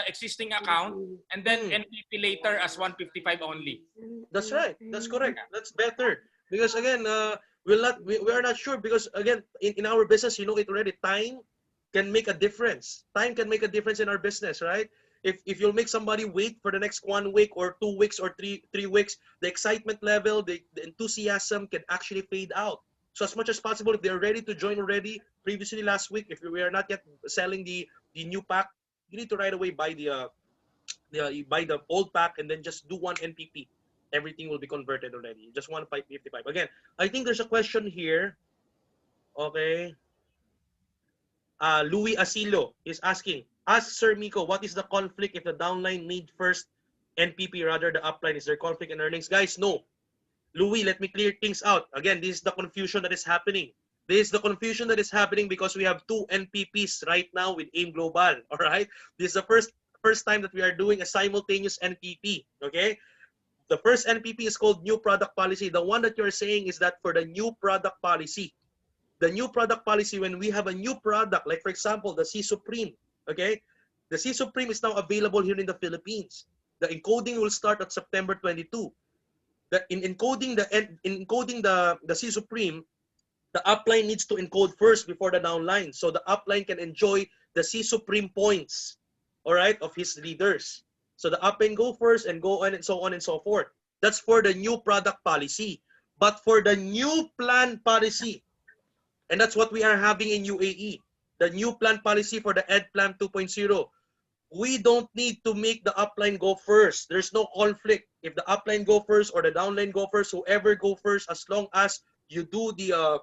Speaker 3: existing account and then NPP later as 155 only.
Speaker 2: That's right. That's correct. That's better. Because again, we are not sure because again, in our business, you know it already, time can make a difference. Time can make a difference in our business, right? If you'll make somebody wait for the next 1 week or 2 weeks or three weeks, the excitement level, the enthusiasm can actually fade out. So as much as possible, if they're ready to join already, previously last week, if we are not yet selling the new pack, you need to right away buy you buy the old pack and then just do one NPP. Everything will be converted already. Just 155. Again, I think there's a question here. Okay. Louis Asilo is asking, ask Sir Miko, what is the conflict if the downline need first NPP rather the upline? Is there conflict in earnings? Guys, no. Louis, let me clear things out. Again, this is the confusion that is happening. This is the confusion that is happening because we have 2 NPPs right now with AIM Global. All right. This is the first time that we are doing a simultaneous NPP. Okay. The first NPP is called New Product Policy. The one that you're saying is that for the new product policy. The new product policy, when we have a new product, like for example, the C Supreme. Okay. The C Supreme is now available here in the Philippines. The encoding will start at September 22. In encoding the C Supreme, the upline needs to encode first before the downline. So the upline can enjoy the C Supreme points, all right, of his leaders. So the upline go first and go on and so on and so forth. That's for the new product policy. But for the new plan policy, and that's what we are having in UAE, the new plan policy for the Ed Plan 2.0, we don't need to make the upline go first. There's no conflict. If the upline go first or the downline go first, whoever go first, as long as you do the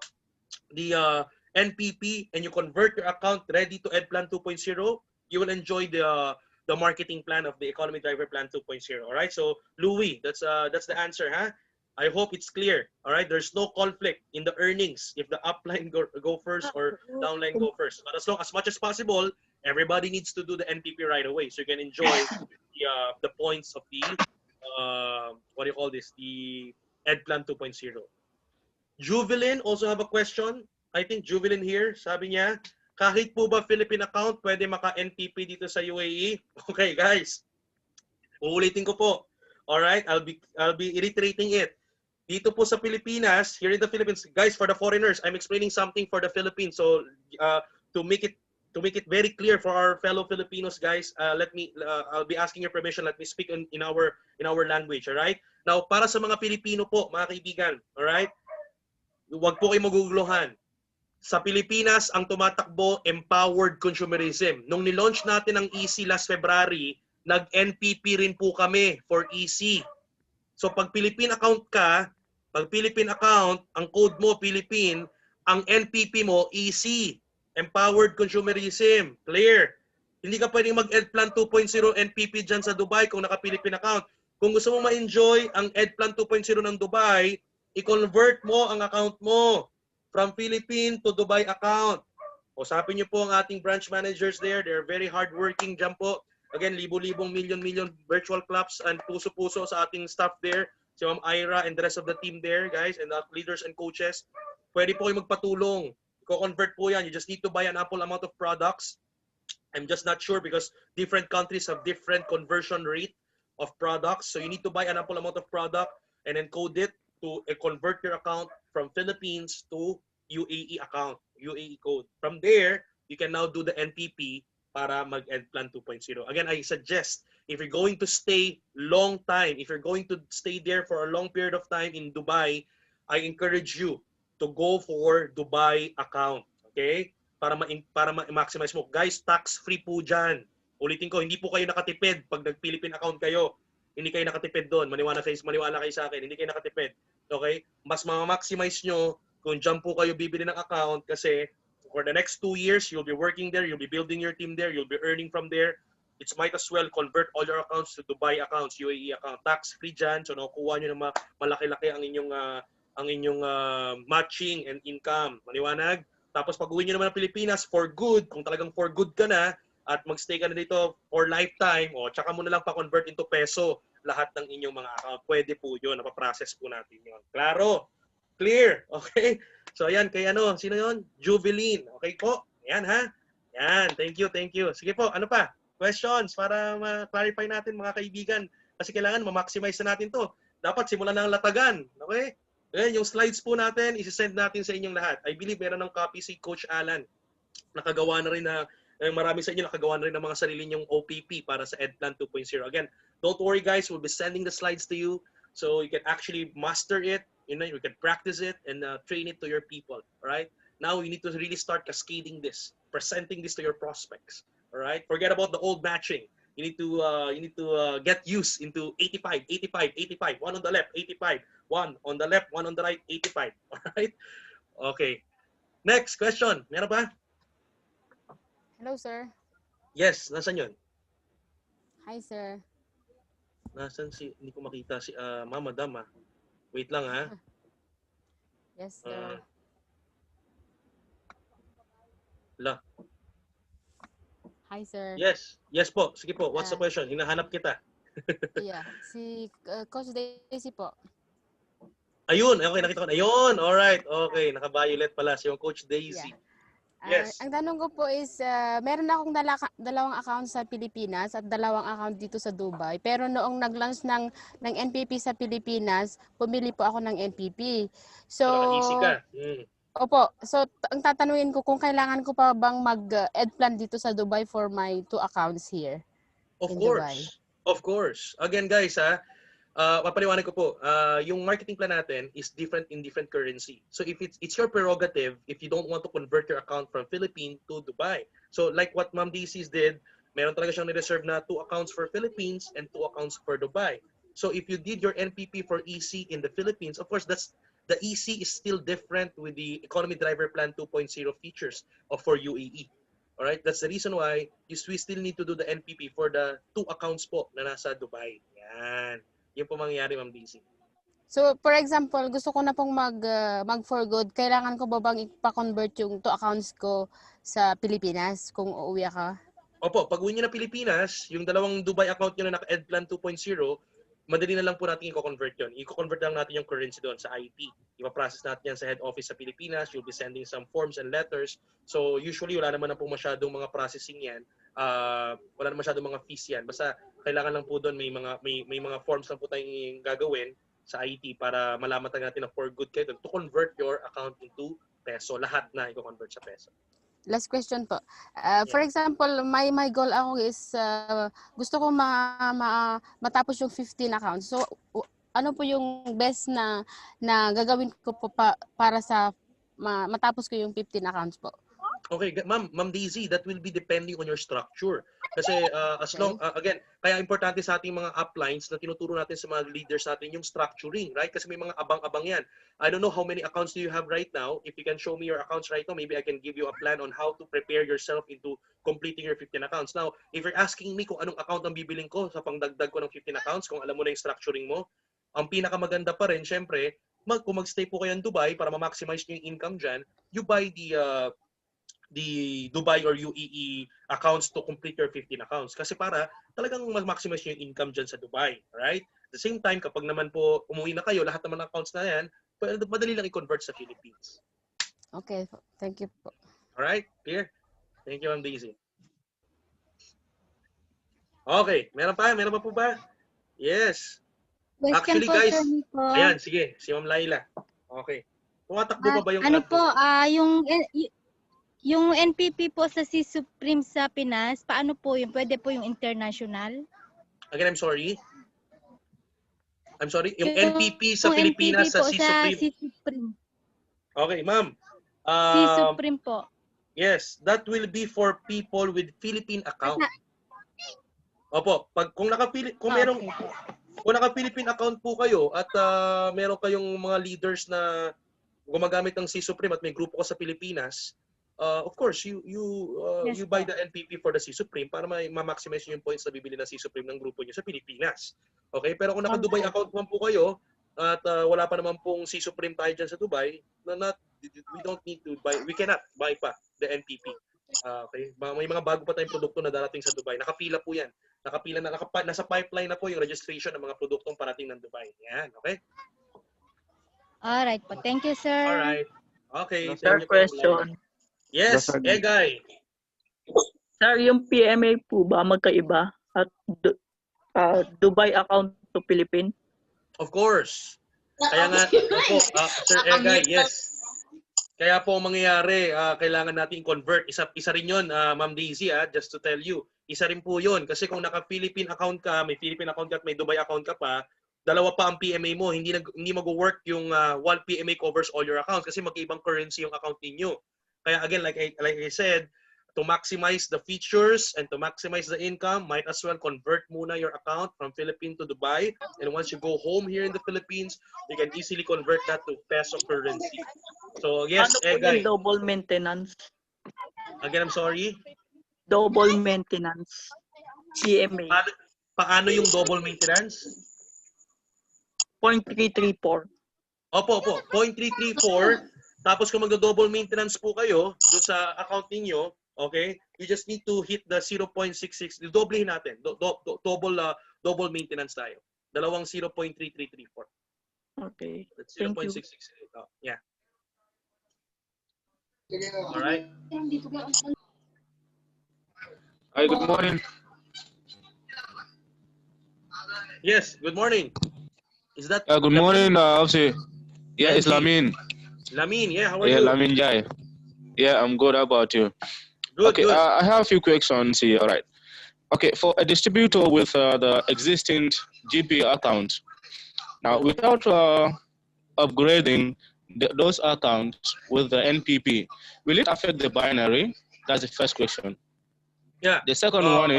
Speaker 2: NPP and you convert your account ready to Ed Plan 2.0, you will enjoy the marketing plan of the Economy Driver Plan 2.0. All right. So Louis, that's the answer, huh? I hope it's clear. All right. There's no conflict in the earnings if the upline go first or downline go first. But as much as possible, everybody needs to do the NPP right away so you can enjoy the points of the what do you call this? The Ed Plan 2.0. Juvelin also have a question. I think Juvelin here, sabi niya, kahit po ba Philippine account pwede maka-NPP dito sa UAE? Okay, guys. Uulitin ko po. All right, I'll be reiterating it. Dito po sa Pilipinas, here in the Philippines, guys, for the foreigners, I'm explaining something for the Philippines. So to make it very clear for our fellow Filipinos, guys, I'll be asking your permission. Let me speak in our language, all right? Now, para sa mga Pilipino po, mga kaibigan, all right? Huwag po kayo maguguluhan. Sa Pilipinas, ang tumatakbo, empowered consumerism. Nung nilaunch natin ang EC last February, nag-NPP rin po kami for EC. So pag Philippine account ka, pag Philippine account, ang code mo Philippine, ang NPP mo EC. Empowered consumerism. Clear. Hindi ka pwedeng mag-Ed Plan 2.0 NPP dyan sa Dubai kung naka-Philippine account. Kung gusto mo ma-enjoy ang Ed Plan 2.0 ng Dubai, i-convert mo ang account mo from Philippine to Dubai account. Usapin niyo po ang ating branch managers there. They're very hardworking dyan po. Again, libo-libong, million virtual clubs and puso-puso sa ating staff there. Si Ma'am Ira and the rest of the team there, guys, and the leaders and coaches. Pwede po kayo magpatulong. Ko-convert po yan. You just need to buy an ample amount of products. I'm just not sure because different countries have different conversion rate of products. So you need to buy an ample amount of product and then code it to convert your account from Philippines to UAE account, UAE code. From there, you can now do the NPP para mag-Ed Plan 2.0. Again, I suggest if you're going to stay long time, if you're going to stay there for a long period of time in Dubai, I encourage you to go for Dubai account. Okay? Para ma-maximize mo. Guys, tax-free po dyan. Ulitin ko, hindi po kayo nakatipid pag nag-Philippine account kayo. Hindi kayo nakatipid doon. Maniwala kayo sa akin. Hindi kayo nakatipid. Okay? Mas ma-maximize nyo kung dyan po kayo bibili ng account kasi for the next 2 years, you'll be working there, you'll be building your team there, you'll be earning from there. It's might as well convert all your accounts to Dubai accounts, UAE account. Tax-free dyan. So nakukuha nyo ng malaki-laki ang inyong matching and income. Maliwanag? Tapos pag-uwi nyo naman ng Pilipinas for good, kung talagang for good ka na, at magstay ka na dito for lifetime, o tsaka mo na lang pa-convert into peso lahat ng inyong mga account. Pwede po yun. Napaprocess po natin yun. Klaro? Clear? Okay? So ayan, kay sino yun? Juvelin. Okay po? Ayan ha? Yan, thank you, thank you. Sige po, ano pa? Questions para ma-clarify natin mga kaibigan. Kasi kailangan ma-maximize na natin to. Dapat simulan ng latagan. Okay? Ngayon, yung slides po natin, isi-send natin sa inyong lahat. I believe meron ng copy si Coach Alan. Nakagawa na rin na, marami sa inyo nakagawa na rin ng mga sarili nyong OPP para sa EdPlan 2.0. Again, don't worry guys, we'll be sending the slides to you so you can actually master it, you can practice it and train it to your people. All right? Now you need to really start cascading this, presenting this to your prospects. All right? Forget about the old matching. You need to get used into 85, 85, 85. One on the left, 85. One on the left, one on the right, 85. All right? Okay. Next question. Meron ba?
Speaker 6: Hello, sir.
Speaker 2: Yes. Nasaan yun?
Speaker 6: Hi, sir.
Speaker 2: Nasaan si... Hindi ko makita si... Madam. Wait lang, ha?
Speaker 6: Yes, sir. Hi, sir.
Speaker 2: Yes. Yes po. Sige po. What's the question? Hinahanap kita.
Speaker 6: Yeah. Si Coach Daisy po.
Speaker 2: Ayun. Okay, nakita ko na. Ayun. Alright. Okay. Naka-violet pala si yung Coach Daisy. Yes.
Speaker 6: Ang tanong ko po is, meron akong dalawang account sa Pilipinas at dalawang account dito sa Dubai. Pero noong nag-launch ng NPP sa Pilipinas, pumili po ako ng NPP. So,
Speaker 2: Naka-easy ka.
Speaker 6: Opo. So, ang tatanungin ko kung kailangan ko pa bang mag-EdPlan dito sa Dubai for my 2 accounts here.
Speaker 2: Of
Speaker 6: in
Speaker 2: course.
Speaker 6: Dubai.
Speaker 2: Of course. Again, guys, papaliwanag ko po, yung marketing plan natin is different in different currency. So if it's your prerogative if you don't want to convert your account from Philippines to Dubai. So like what Ma'am Daisy did, meron talaga siyang ni-reserve na 2 accounts for Philippines and 2 accounts for Dubai. So if you did your NPP for EC in the Philippines, of course, the EC is still different with the Economy Driver Plan 2.0 features for UAE. All right? That's the reason why we still need to do the NPP for the 2 accounts po na nasa Dubai. Yan. Yun po mangyayari, Ma'am Daisy.
Speaker 6: So, for example, gusto ko na pong mag for good. Kailangan ko ba bang ipa-convert yung 2 accounts ko sa Pilipinas kung uuwi ako?
Speaker 2: Opo, pag uwi nyo na Pilipinas, yung dalawang Dubai account nyo na naka-EdPlan 2.0, madali na lang po natin i-convert yun. I-convert lang natin yung currency doon sa IT. Ipa-process natin yan sa head office sa Pilipinas. You'll be sending some forms and letters. So usually wala naman na po masyadong mga processing yan. Wala naman masyadong mga fees yan. Basta kailangan lang po doon may mga forms lang po tayong gagawin sa IT para malaman natin na for good kayo doon to convert your account into peso. Lahat na i-convert sa peso.
Speaker 6: Last question po. For example, my goal ako is gusto ko matapos yung 15 accounts. So, ano po yung best na gagawin ko po para sa matapos ko yung 15 accounts po?
Speaker 2: Okay, Ma'am Daisy, that will be depending on your structure. Kasi again, kaya importante sa ating mga uplines na tinuturo natin sa mga leaders natin yung structuring, right? Kasi may mga abang-abang yan. I don't know how many accounts do you have right now. If you can show me your accounts right now, maybe I can give you a plan on how to prepare yourself into completing your 15 accounts. Now, if you're asking me kung anong account ang bibiling ko sa pangdagdag ko ng 15 accounts, kung alam mo na yung structuring mo, ang pinakamaganda pa rin, syempre, kung magstay po kayo in Dubai para ma-maximize nyo yung income dyan, you buy the Dubai or UAE accounts to complete your 15 accounts. Kasi para talagang mag-maximize nyo yung income dyan sa Dubai. Right? At the same time, kapag naman po umuwi na kayo, lahat naman ng accounts na yan, madali lang i-convert sa Philippines.
Speaker 6: Okay. Thank you po.
Speaker 2: Alright? Clear? Thank you, Ma'am Daisy. Okay. Meron pa po ba? Yes.
Speaker 7: Question
Speaker 2: Actually,
Speaker 7: po,
Speaker 2: guys,
Speaker 7: Sir Nico.
Speaker 2: ayan, sige. Si Ma'am Laila. Okay. Tumatakbo pa ba yung
Speaker 7: Ano
Speaker 2: ad
Speaker 7: po,
Speaker 2: mo?
Speaker 7: yung NPP po sa C Supreme sa Pinas, paano po yun? Pwede po yung international?
Speaker 2: Again, I'm sorry. Yung NPP sa Pilipinas sa C Supreme. Okay, ma'am.
Speaker 7: C Supreme po.
Speaker 2: Yes, that will be for people with Philippine account. Opo, kung naka-Philippine account po kayo at meron kayong mga leaders na gumagamit ng C Supreme at may grupo ko sa Pilipinas, of course, you buy the NPP for the C Supreme para ma-maximize yung points na bibili ng C Supreme ng grupo niyo sa Pilipinas. Okay? Pero kung naka-Dubai account man po kayo at wala pa naman pong C Supreme tayo dyan sa Dubai, we don't need to buy, we cannot buy pa the NPP. Okay? May mga bago pa tayong produkto na darating sa Dubai. Nakapila po yan. Nasa pipeline na po yung registration ng mga produktong parating ng Dubai. Yan. Okay?
Speaker 7: Alright po. Thank you, sir.
Speaker 2: Alright. Okay.
Speaker 8: Third question.
Speaker 2: Yes, Egay.
Speaker 8: Sir, yung PMA po ba magkaiba at Dubai account to Philippines?
Speaker 2: Of course. Kaya nga, opo, Sir Egay, yes. Kaya po ang mangyayari, kailangan natin convert. Isa rin yun, Ma'am Daisy, just to tell you. Isa rin po yun. Kasi kung naka-Philippine account ka, may Philippine account ka at may Dubai account ka pa, dalawa pa ang PMA mo. Hindi mag-work yung one PMA covers all your accounts kasi mag-ibang currency yung account ninyo. Kaya again, like I said, to maximize the features and to maximize the income, might as well convert muna your account from Philippines to Dubai. And once you go home here in the Philippines, you can easily convert that to peso currency. So yes,
Speaker 8: Ano po
Speaker 2: Egay.
Speaker 8: yung double maintenance?
Speaker 2: Again, I'm sorry.
Speaker 8: Double maintenance. CMA.
Speaker 2: Paano yung double maintenance?
Speaker 8: 0.334.
Speaker 2: Opo. 0.334. Tapos kung magdo-double maintenance po kayo doon sa account ninyo, okay? You just need to hit the 0.66. Doblehin natin. Double maintenance tayo. Dalawang 0.3334.
Speaker 8: Okay.
Speaker 2: That's
Speaker 8: Thank you.
Speaker 2: 0.66. Yeah. All right.
Speaker 9: Hi, good morning.
Speaker 2: Yes, good morning. Is that
Speaker 9: Good morning, Ofsi. Yeah, it's
Speaker 2: Lamin.
Speaker 9: Lamin.
Speaker 2: Lamin, yeah, how are
Speaker 9: Yeah,
Speaker 2: you?
Speaker 9: Lamin Jai. Yeah, I'm good. How about you?
Speaker 2: Good,
Speaker 9: Okay,
Speaker 2: good.
Speaker 9: I have a few questions here. All right. Okay, for a distributor with the existing GP account, now without upgrading those accounts with the NPP, will it affect the binary? That's the first question.
Speaker 2: Yeah.
Speaker 9: The second one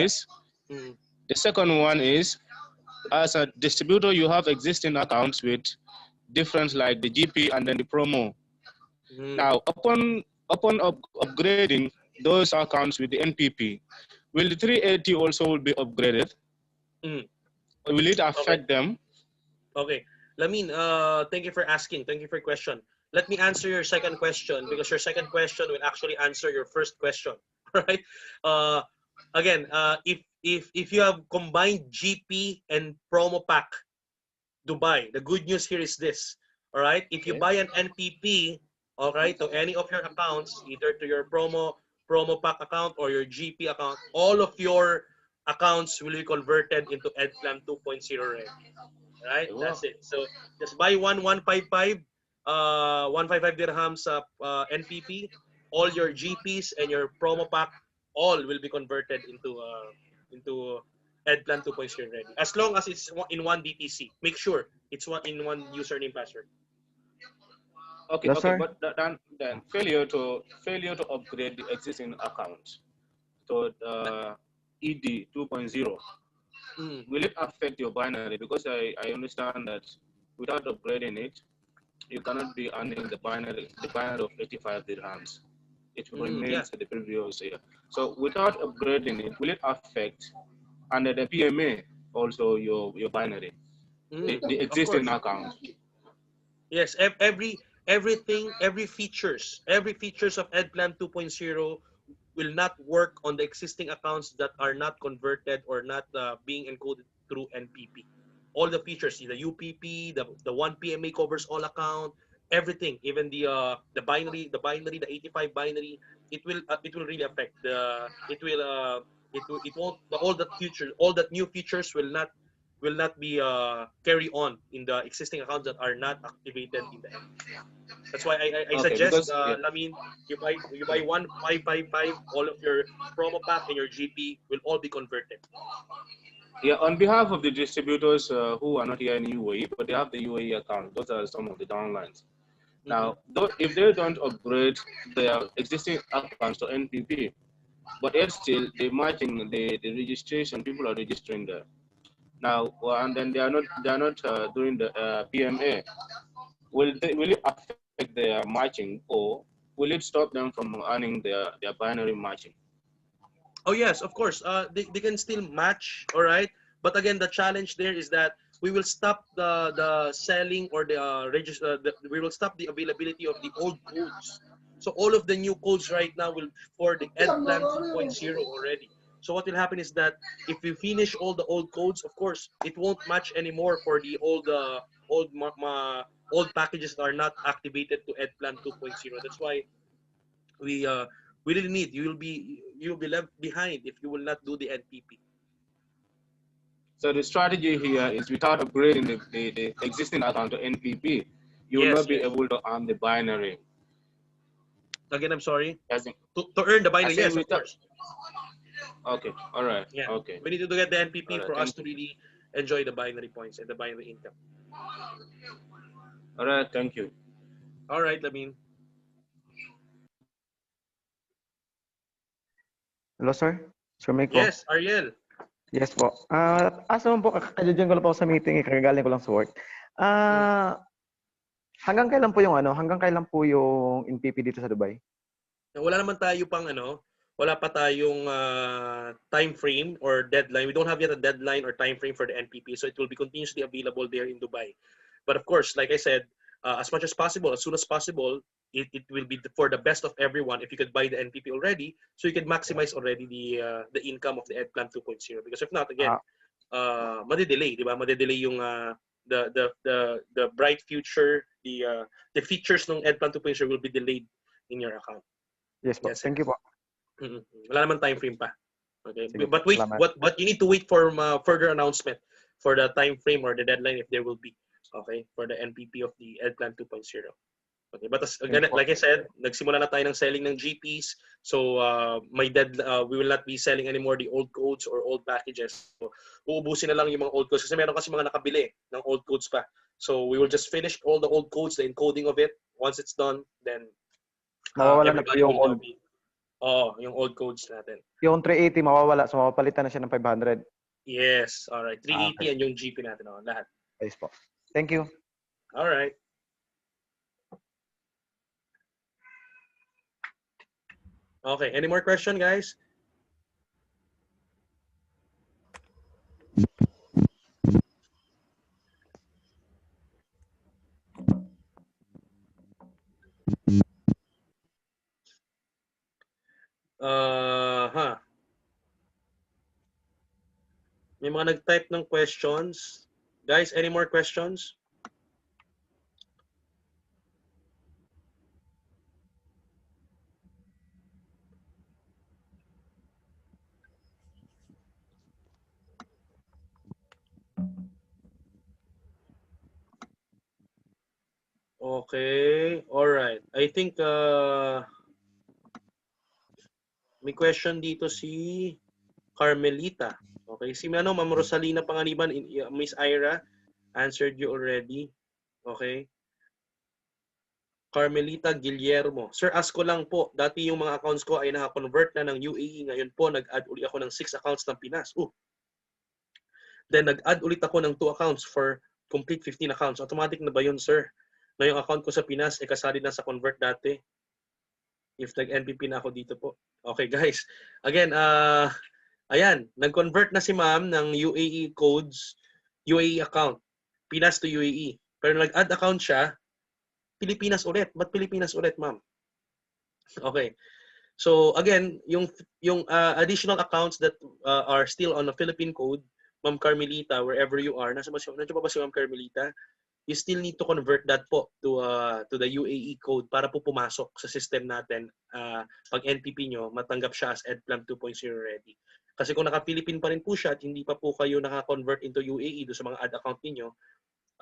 Speaker 9: is, as a distributor, you have existing accounts with different like the GP and then the promo. Now, upon upgrading those accounts with the NPP, will the 380 also be upgraded? Or will it affect them?
Speaker 2: Okay. Lamin, thank you for asking. Thank you for your question. Let me answer your second question because your second question will actually answer your first question, right? Again, if you have combined GP and promo pack Dubai, the good news here is this, all right? If you buy an NPP, all right, to any of your accounts, either to your promo pack account or your GP account, all of your accounts will be converted into EdPlan 2.0 ready. Right? That's it. So just buy 155 dirhams NPP. All your GPs and your promo pack all will be converted into EdPlan 2.0 ready. As long as it's in one DTC, make sure it's in one username password.
Speaker 9: Okay,
Speaker 10: Yes,
Speaker 9: okay,
Speaker 10: sir.
Speaker 9: but then failure to upgrade the existing accounts to ED 2.0. Will it affect your binary? Because I understand that without upgrading it, you cannot be earning the binary of 85 dirhams. It remains the previous year. So without upgrading it, will it affect under the PMA also your binary, the existing account?
Speaker 2: Yes, every features of EdPlan 2.0 will not work on the existing accounts that are not converted or not being encoded through NPP. All the features, the UPP, the one PMA covers all account, everything, even the binary, the 85 binary, it will really affect it won't all that new features will not be carry on in the existing accounts that are not activated in the NPP. That's why I suggest, I mean, you buy 1555, all of your promo pack and your GP will all be converted.
Speaker 9: Yeah, on behalf of the distributors who are not here in UAE, but they have the UAE account, those are some of the downlines. Now, if they don't upgrade their existing accounts to NPP, but yet still they matching the registration, people are registering there. Now, and then they are not doing the PMA. Will it affect their matching, or will it stop them from earning their binary matching?
Speaker 2: Oh yes, of course. They can still match, all right. But again, the challenge there is that we will stop the selling or the register. We will stop the availability of the old codes. So all of the new codes right now will for the EdPlan 2.0 already. So what will happen is that if we finish all the old codes, of course, it won't match anymore for the old packages that are not activated to EdPlan 2.0. That's why we really need you'll be left behind if you will not do the NPP.
Speaker 9: So the strategy here is without upgrading the existing account to NPP, you will
Speaker 2: Yes,
Speaker 9: not be
Speaker 2: yes.
Speaker 9: able to earn the binary.
Speaker 2: Again, I'm sorry.
Speaker 9: As in,
Speaker 2: To earn the binary,
Speaker 9: as in
Speaker 2: yes, of
Speaker 9: without-
Speaker 2: course.
Speaker 9: Okay, all right,
Speaker 2: Yeah.
Speaker 9: okay.
Speaker 2: We need to get the NPP
Speaker 9: All right,
Speaker 2: for us
Speaker 9: thank
Speaker 2: to
Speaker 9: you.
Speaker 2: really enjoy the binary points and the binary income.
Speaker 9: All right, thank you.
Speaker 2: All right, Lamin.
Speaker 10: Hello, sir. Sir Miko.
Speaker 2: Yes, Ariel.
Speaker 10: Yes po. Naman po, kakadyan ko lang po ako sa meeting, kagagaling ko lang sa work. Hanggang kailan po yung NPP dito sa Dubai?
Speaker 2: Wala naman tayo pang wala pa tayong time frame or deadline. We don't have yet a deadline or time frame for the NPP, so it will be continuously available there in Dubai. But of course, like I said, as much as possible, as soon as possible, it will be for the best of everyone if you could buy the NPP already, so you can maximize already the income of the EdPlan 2.0. Because if not, again, madidelay, di ba? Madidelay yung the bright future, the features ng EdPlan 2.0 will be delayed in your account.
Speaker 10: Yes po.
Speaker 2: Yes,
Speaker 10: Thank you po.
Speaker 2: Wala naman time frame pa. Okay.
Speaker 10: Sige
Speaker 2: But
Speaker 10: po,
Speaker 2: wait,
Speaker 10: salamat.
Speaker 2: but you need to wait for further announcement for the time frame or the deadline if there will be. Okay, for the NPP of the EdPlan 2.0. Okay, but again, like I said, nagsimula na tayo ng selling ng GPs. So we will not be selling anymore the old codes or old packages. So uubusin na lang yung mga old codes kasi meron kasi mga nakabili ng old codes pa. So we will just finish all the old codes, the encoding of it. Once it's done, then
Speaker 10: Mawawala na po
Speaker 2: everybody
Speaker 10: yung
Speaker 2: will
Speaker 10: old.
Speaker 2: yung old codes natin.
Speaker 10: Yung 380 mawawala, so mapapalitan na siya ng 500.
Speaker 2: Yes, all right. 380
Speaker 10: Okay.
Speaker 2: and yung GP natin, lahat.
Speaker 10: Ayos po. Thank you.
Speaker 2: All right. Okay, any more question, guys? May mga nag-type ng questions. Guys, any more questions? Okay, all right. I think may question dito si Carmelita. Okay, si Ma'am Rosalina Panganiban, Miss Ira answered you already. Okay. Carmelita Guillermo. Sir, ask ko lang po, dati yung mga accounts ko ay naka-convert na ng UAE. Ngayon po, nag-add uli ako ng 6 accounts ng Pinas. Then, nag-add ulit ako ng 2 accounts for complete 15 accounts. Automatic na ba yun, sir? Na yung account ko sa Pinas, kasali na sa convert dati. If nag-NPP na ako dito po. Okay, guys. Again, ayan, nag-convert na si ma'am ng UAE codes, UAE account. Pinas to UAE. Pero nag-add account siya, Pilipinas ulit. Ba't Pilipinas ulit, ma'am? Okay. So, again, yung additional accounts that are still on a Philippine code, Ma'am Carmelita, wherever you are, nandiyan pa ba si Ma'am Carmelita? You still need to convert that po to the UAE code para po pumasok sa system natin. Pag NPP nyo, matanggap siya as EdPlan 2.0 ready. Kasi kung naka-Philippine pa rin po siya at hindi pa po kayo naka-convert into UAE do sa mga ad account ninyo,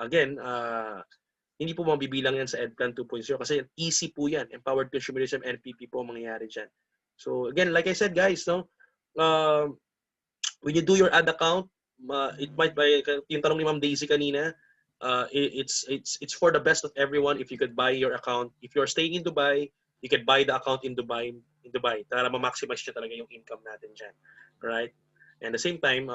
Speaker 2: again, hindi po mabibilang yan sa EdPlan 2.0 kasi easy po yan. Empowered Consumerism, NPP po ang mangyayari dyan. So again, like I said guys, no, when you do your ad account, it might be, yung tanong ni Ma'am Daisy kanina, it's for the best of everyone if you could buy your account. If you're staying in Dubai, you could buy the account in Dubai para ma-maximize nyo talaga yung income natin dyan. Right? And at the same time,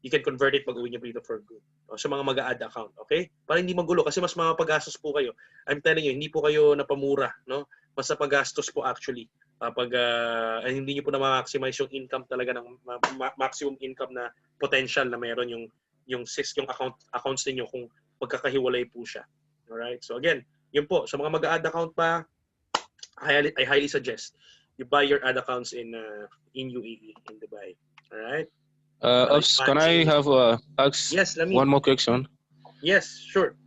Speaker 2: you can convert it pag-uwi nyo dito for good. Sa mga mag-a-add account, okay? Para hindi magulo kasi mas mapagastos po kayo. I'm telling you, hindi po kayo napamura, no? Mas napagastos po actually. Pag hindi niyo po na-maximize yung income talaga ng maximum income na potential na meron yung accounts niyo kung magkakahiwalay po siya. All right? So again, yun po, sa mga mag-a-add account pa, I highly suggest you buy your ad accounts in UAE, in Dubai. All right?
Speaker 9: Can I have ask one more question?
Speaker 2: Yes, sure.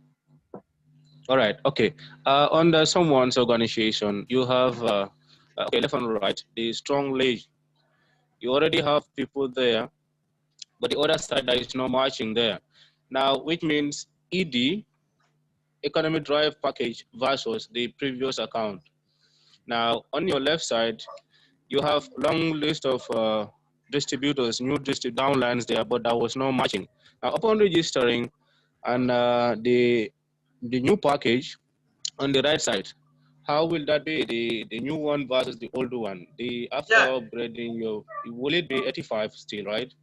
Speaker 9: All right. Okay. Under someone's organization, you have okay, left and right, the strong you already have people there, but the other side there is no matching there. Now, which means ED, economic drive package versus the previous account. Now, on your left side, you have long list of distributors, new downlines there, but there was no matching. Now, upon registering and the new package on the right side, how will that be? The new one versus the old one. After upgrading, will it be 85 still, right?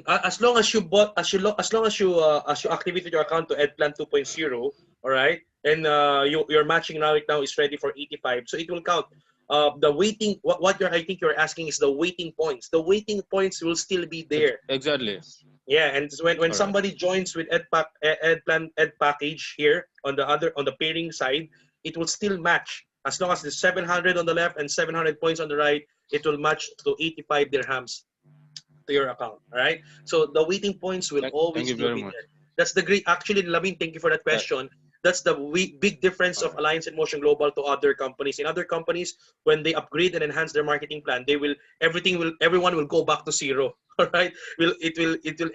Speaker 2: As long as you bought, as long as you activated your account to EdPlan 2.0, all right, and your matching right now is ready for 85, so it will count. The waiting, I think you're asking is the waiting points. The waiting points will still be there.
Speaker 9: Exactly.
Speaker 2: Yeah, and when somebody joins with EdPlan Ed package here on the pairing side, it will still match. As long as the 700 on the left and 700 points on the right, it will match to 85 dirhams to your account. All right. So the waiting points will always still be there. That's the great. Actually, Lamin, thank you for that question. That's the big difference of Alliance in Motion Global to other companies. In other companies, when they upgrade and enhance their marketing plan, everyone will go back to zero. All right,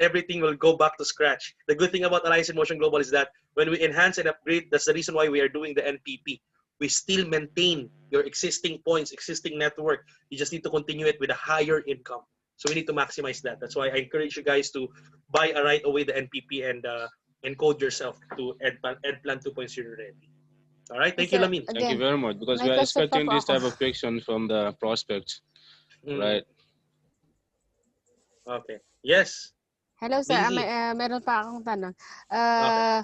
Speaker 2: everything will go back to scratch. The good thing about Alliance in Motion Global is that when we enhance and upgrade, that's the reason why we are doing the NPP. We still maintain your existing points, existing network. You just need to continue it with a higher income. So we need to maximize that. That's why I encourage you guys to buy right away the NPP and encode yourself to EdPlan 2.0 ready. All right. Thank you, Lamin.
Speaker 9: Thank you very much, because we are expecting this type of questions from the prospects, right?
Speaker 2: Okay. Yes.
Speaker 6: Hello, sir.
Speaker 2: Daisy.
Speaker 6: Meron pa akong tanong.
Speaker 2: Okay.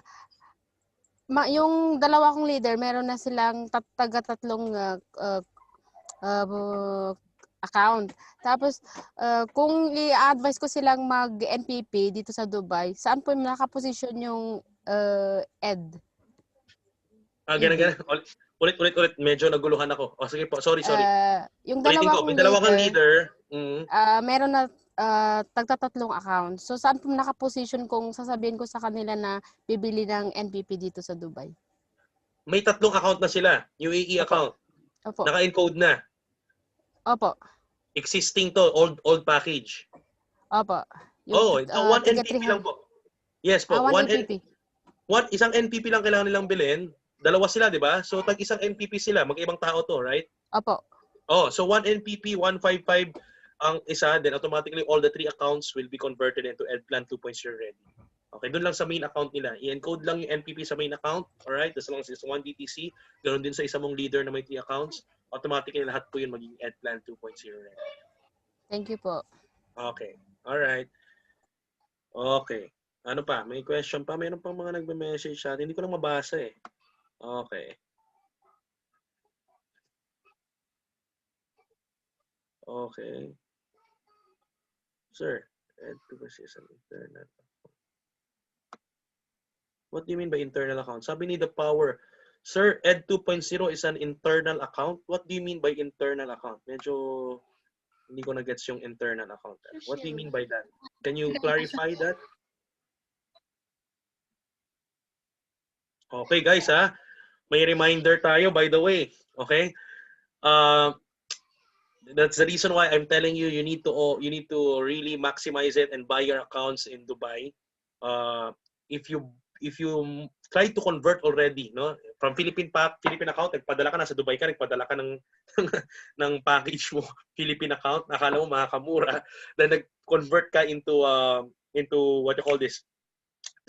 Speaker 6: Yung dalawa kong leader, meron na silang tatlong account. Tapos, kung i-advise ko silang mag-NPP dito sa Dubai, saan po nakaposisyon yung ED?
Speaker 2: Ganun. Ulit. Medyo naguluhan ako. Oh, sige po. Sorry.
Speaker 6: Yung dalawa kong
Speaker 2: leader,
Speaker 6: meron na tagtatatlong account. So, saan po nakaposisyon kung sasabihin ko sa kanila na bibili ng NPP dito sa Dubai?
Speaker 2: May tatlong account na sila. UAE account.
Speaker 6: Opo.
Speaker 2: Naka-encode na.
Speaker 6: Opo.
Speaker 2: Existing to. Old package.
Speaker 6: Opo.
Speaker 2: One NPP lang po. Yes po.
Speaker 6: One NPP.
Speaker 2: Isang NPP lang kailangan nilang bilhin. Dalawa sila, di ba? So, tag-isang NPP sila. Mag-ibang tao to, right?
Speaker 6: Opo.
Speaker 2: So one NPP, 155 ang isa, then automatically all the three accounts will be converted into EdPlan 2.0 ready. Okay, doon lang sa main account nila. I-encode lang yung NPP sa main account. Alright, as long as it's 1 DTC. Ganoon din sa isa mong leader na may 3 accounts. Automatically lahat po yun maging EdPlan 2.0 ready.
Speaker 6: Thank you po.
Speaker 2: Okay. Alright. Okay. Ano pa? May question pa? Mayroon pang mga nagme-message sa atin. Hindi ko lang mabasa eh. Okay. Okay. Sir, Ed2 is an internal account. What do you mean by internal account? Sabi ni The Power, Sir, Ed 2.0 is an internal account. What do you mean by internal account? Medyo hindi ko na-gets yung internal account. What do you mean by that? Can you clarify that? Okay, guys, ha? May reminder tayo, by the way. Okay? That's the reason why I'm telling you, you need to really maximize it and buy your accounts in Dubai. If you try to convert already, no, from Philippine account, nagpadala ka na sa Dubai ka, nagpadala ka ng package mo, Philippine account, nakala mo makakamura, then nag-convert ka into what you call this,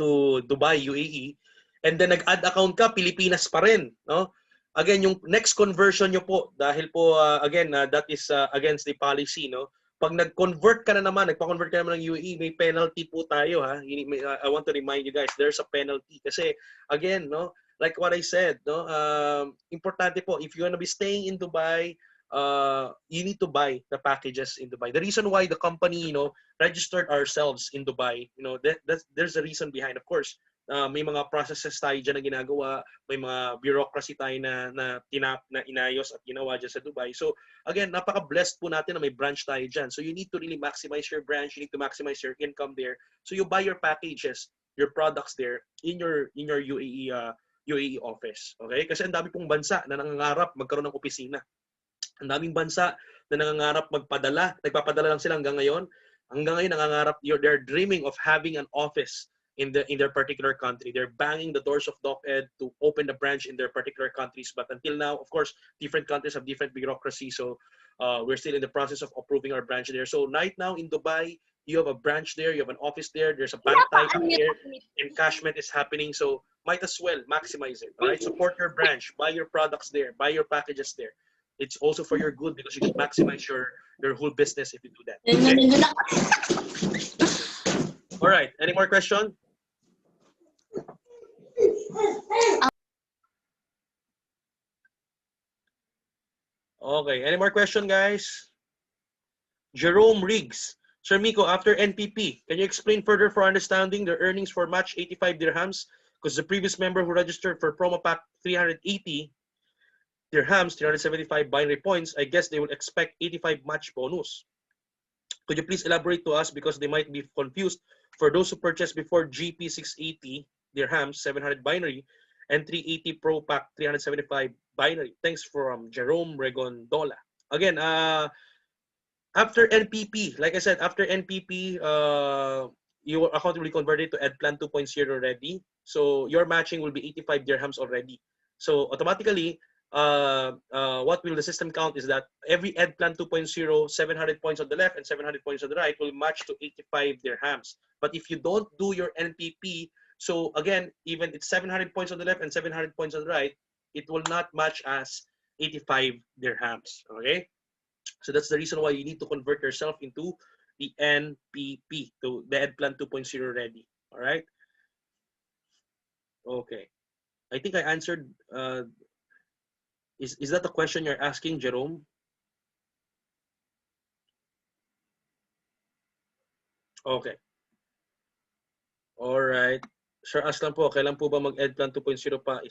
Speaker 2: to Dubai, UAE, and then nag-add account ka, Pilipinas pa rin, no? Again, yung next conversion nyo po, dahil po, that is against the policy, no? Pag nag-convert ka na naman, nagpa-convert ka naman ng UAE, may penalty po tayo, ha? I want to remind you guys, there's a penalty. Kasi, again, no? Like what I said, no? Importante po, if you're gonna be staying in Dubai, you need to buy the packages in Dubai. The reason why the company, registered ourselves in Dubai, there's a reason behind, of course. May mga processes tayo dyan na ginagawa, may mga bureaucracy tayo na inayos at ginawa dyan sa Dubai. So again, napaka-blessed po natin na may branch tayo dyan. So you need to really maximize your branch, you need to maximize your income there. So you buy your packages, your products there in your UAE office. Okay? Kasi ang dami pong bansa na nangangarap magkaroon ng opisina. Ang daming bansa na nangangarap nagpapadala lang sila hanggang ngayon. Hanggang ngayon, nangangarap, they're dreaming of having an office in their particular country. They're banging the doors of DocEd to open a branch in their particular countries. But until now, of course, different countries have different bureaucracy. So we're still in the process of approving our branch there. So right now in Dubai, you have a branch there, you have an office there, there's a bank tie up there, encashment is happening. So might as well maximize it. All right, support your branch, buy your products there, buy your packages there. It's also for your good because you can maximize your whole business if you do that. Okay? All right, any more question? Okay, any more question, guys? Jerome Riggs. Sir Miko, after NPP, can you explain further for understanding the earnings for match 85 dirhams? Because the previous member who registered for promo pack 380 dirhams, 375 binary points, I guess they will expect 85 match bonus. Could you please elaborate to us because they might be confused for those who purchased before GP 680 dirhams, 700 binary, and 380 Pro Pack 375 binary. Thanks from Jerome Regondola. Again, after NPP, like I said, after NPP, your account will be converted to EdPlan 2.0 already. So your matching will be 85 dirhams already. So automatically, what will the system count is that every EdPlan 2.0, 700 points on the left and 700 points on the right will match to 85 dirhams. But if you don't do your NPP, so again, even it's 700 points on the left and 700 points on the right, it will not match as 85 dirhams. Okay? So that's the reason why you need to convert yourself into the NPP, to the EdPlan 2.0 ready. All right? Okay. I think I answered. Is that the question you're asking, Jerome? Okay. All right. Sir, ask lang po, kailan po ba mag-EdPlan 2.0 pa?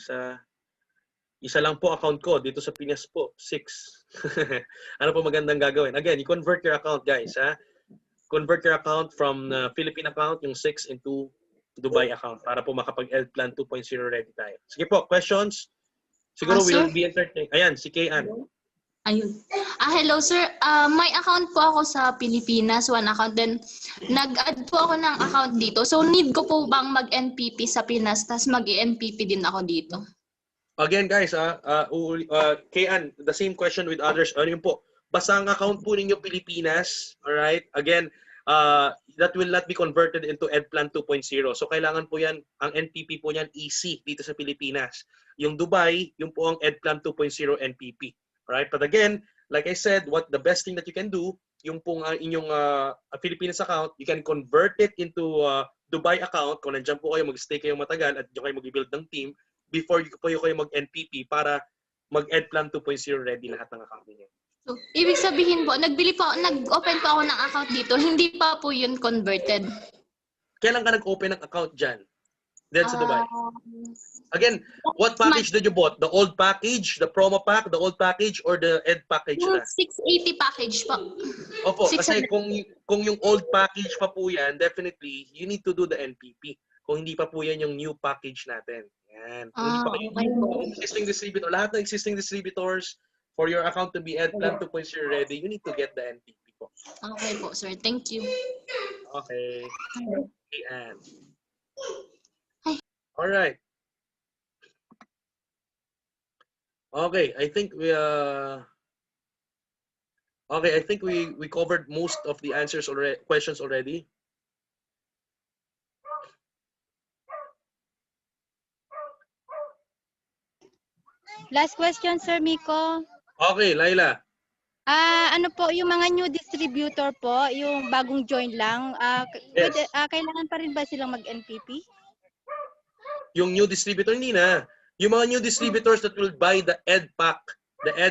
Speaker 2: Isa lang po account ko dito sa Pinas po, 6. Ano po magandang gagawin? Again, you convert your account, guys. Ha? Convert your account from Philippine account, yung 6, into Dubai account para po makapag-EdPlan 2.0 ready tayo. Sige po, questions? Siguro we'll be entertaining. Ayan, si Kayan.
Speaker 11: Ayun. Hello sir. May account po ako sa Pilipinas, one account. Then nag-add po ako ng account dito. So need ko po bang mag-NPP sa Pinas tas mag-NPP din ako dito?
Speaker 2: Again guys, Kayan, the same question with others. Ano yun po? Basta ang account po ninyo Pilipinas, all right? Again, that will not be converted into EdPlan 2.0. So kailangan po yan, ang NPP po niyan easy dito sa Pilipinas. Yung Dubai, yung po ang EdPlan 2.0 NPP. Right? But again, like I said, the best thing that you can do, yung pong inyong Philippines account, you can convert it into Dubai account kung nandiyan po kayo, mag-stay kayo matagal at diyan kayo mag-build ng team before kayo mag-NPP para mag-EdPlan 2.0 ready lahat ng account niyo.
Speaker 11: So, ibig sabihin po, nag-open po ako ng account dito, hindi pa po yun converted.
Speaker 2: Kailan ka nag-open ng account dyan? Then sa Dubai? Again, what package did you bought? The old package, the promo pack, the old package, or the Ed package na?
Speaker 11: 680 package po.
Speaker 2: Opo, kasi kung yung old package pa po yan, definitely, you need to do the NPP. Kung hindi pa po yan yung new package natin. Yan. Kung hindi pa kayo existing distributor, lahat ng existing distributors, for your account to be EdPlan 2.0 ready, you need to get the NPP po.
Speaker 11: Okay po, sir. Thank you.
Speaker 2: Okay. And all right. Okay, I think we covered most of the answers already, questions already.
Speaker 7: Last question, Sir Miko.
Speaker 2: Okay, Laila.
Speaker 7: Ano po, yung mga new distributor po, yung bagong join lang,
Speaker 2: Yes.
Speaker 7: Kailangan pa rin ba silang mag-NPP?
Speaker 2: Yung new distributor, hindi na. Yung mga new distributors that will buy the Ed pack, the Ed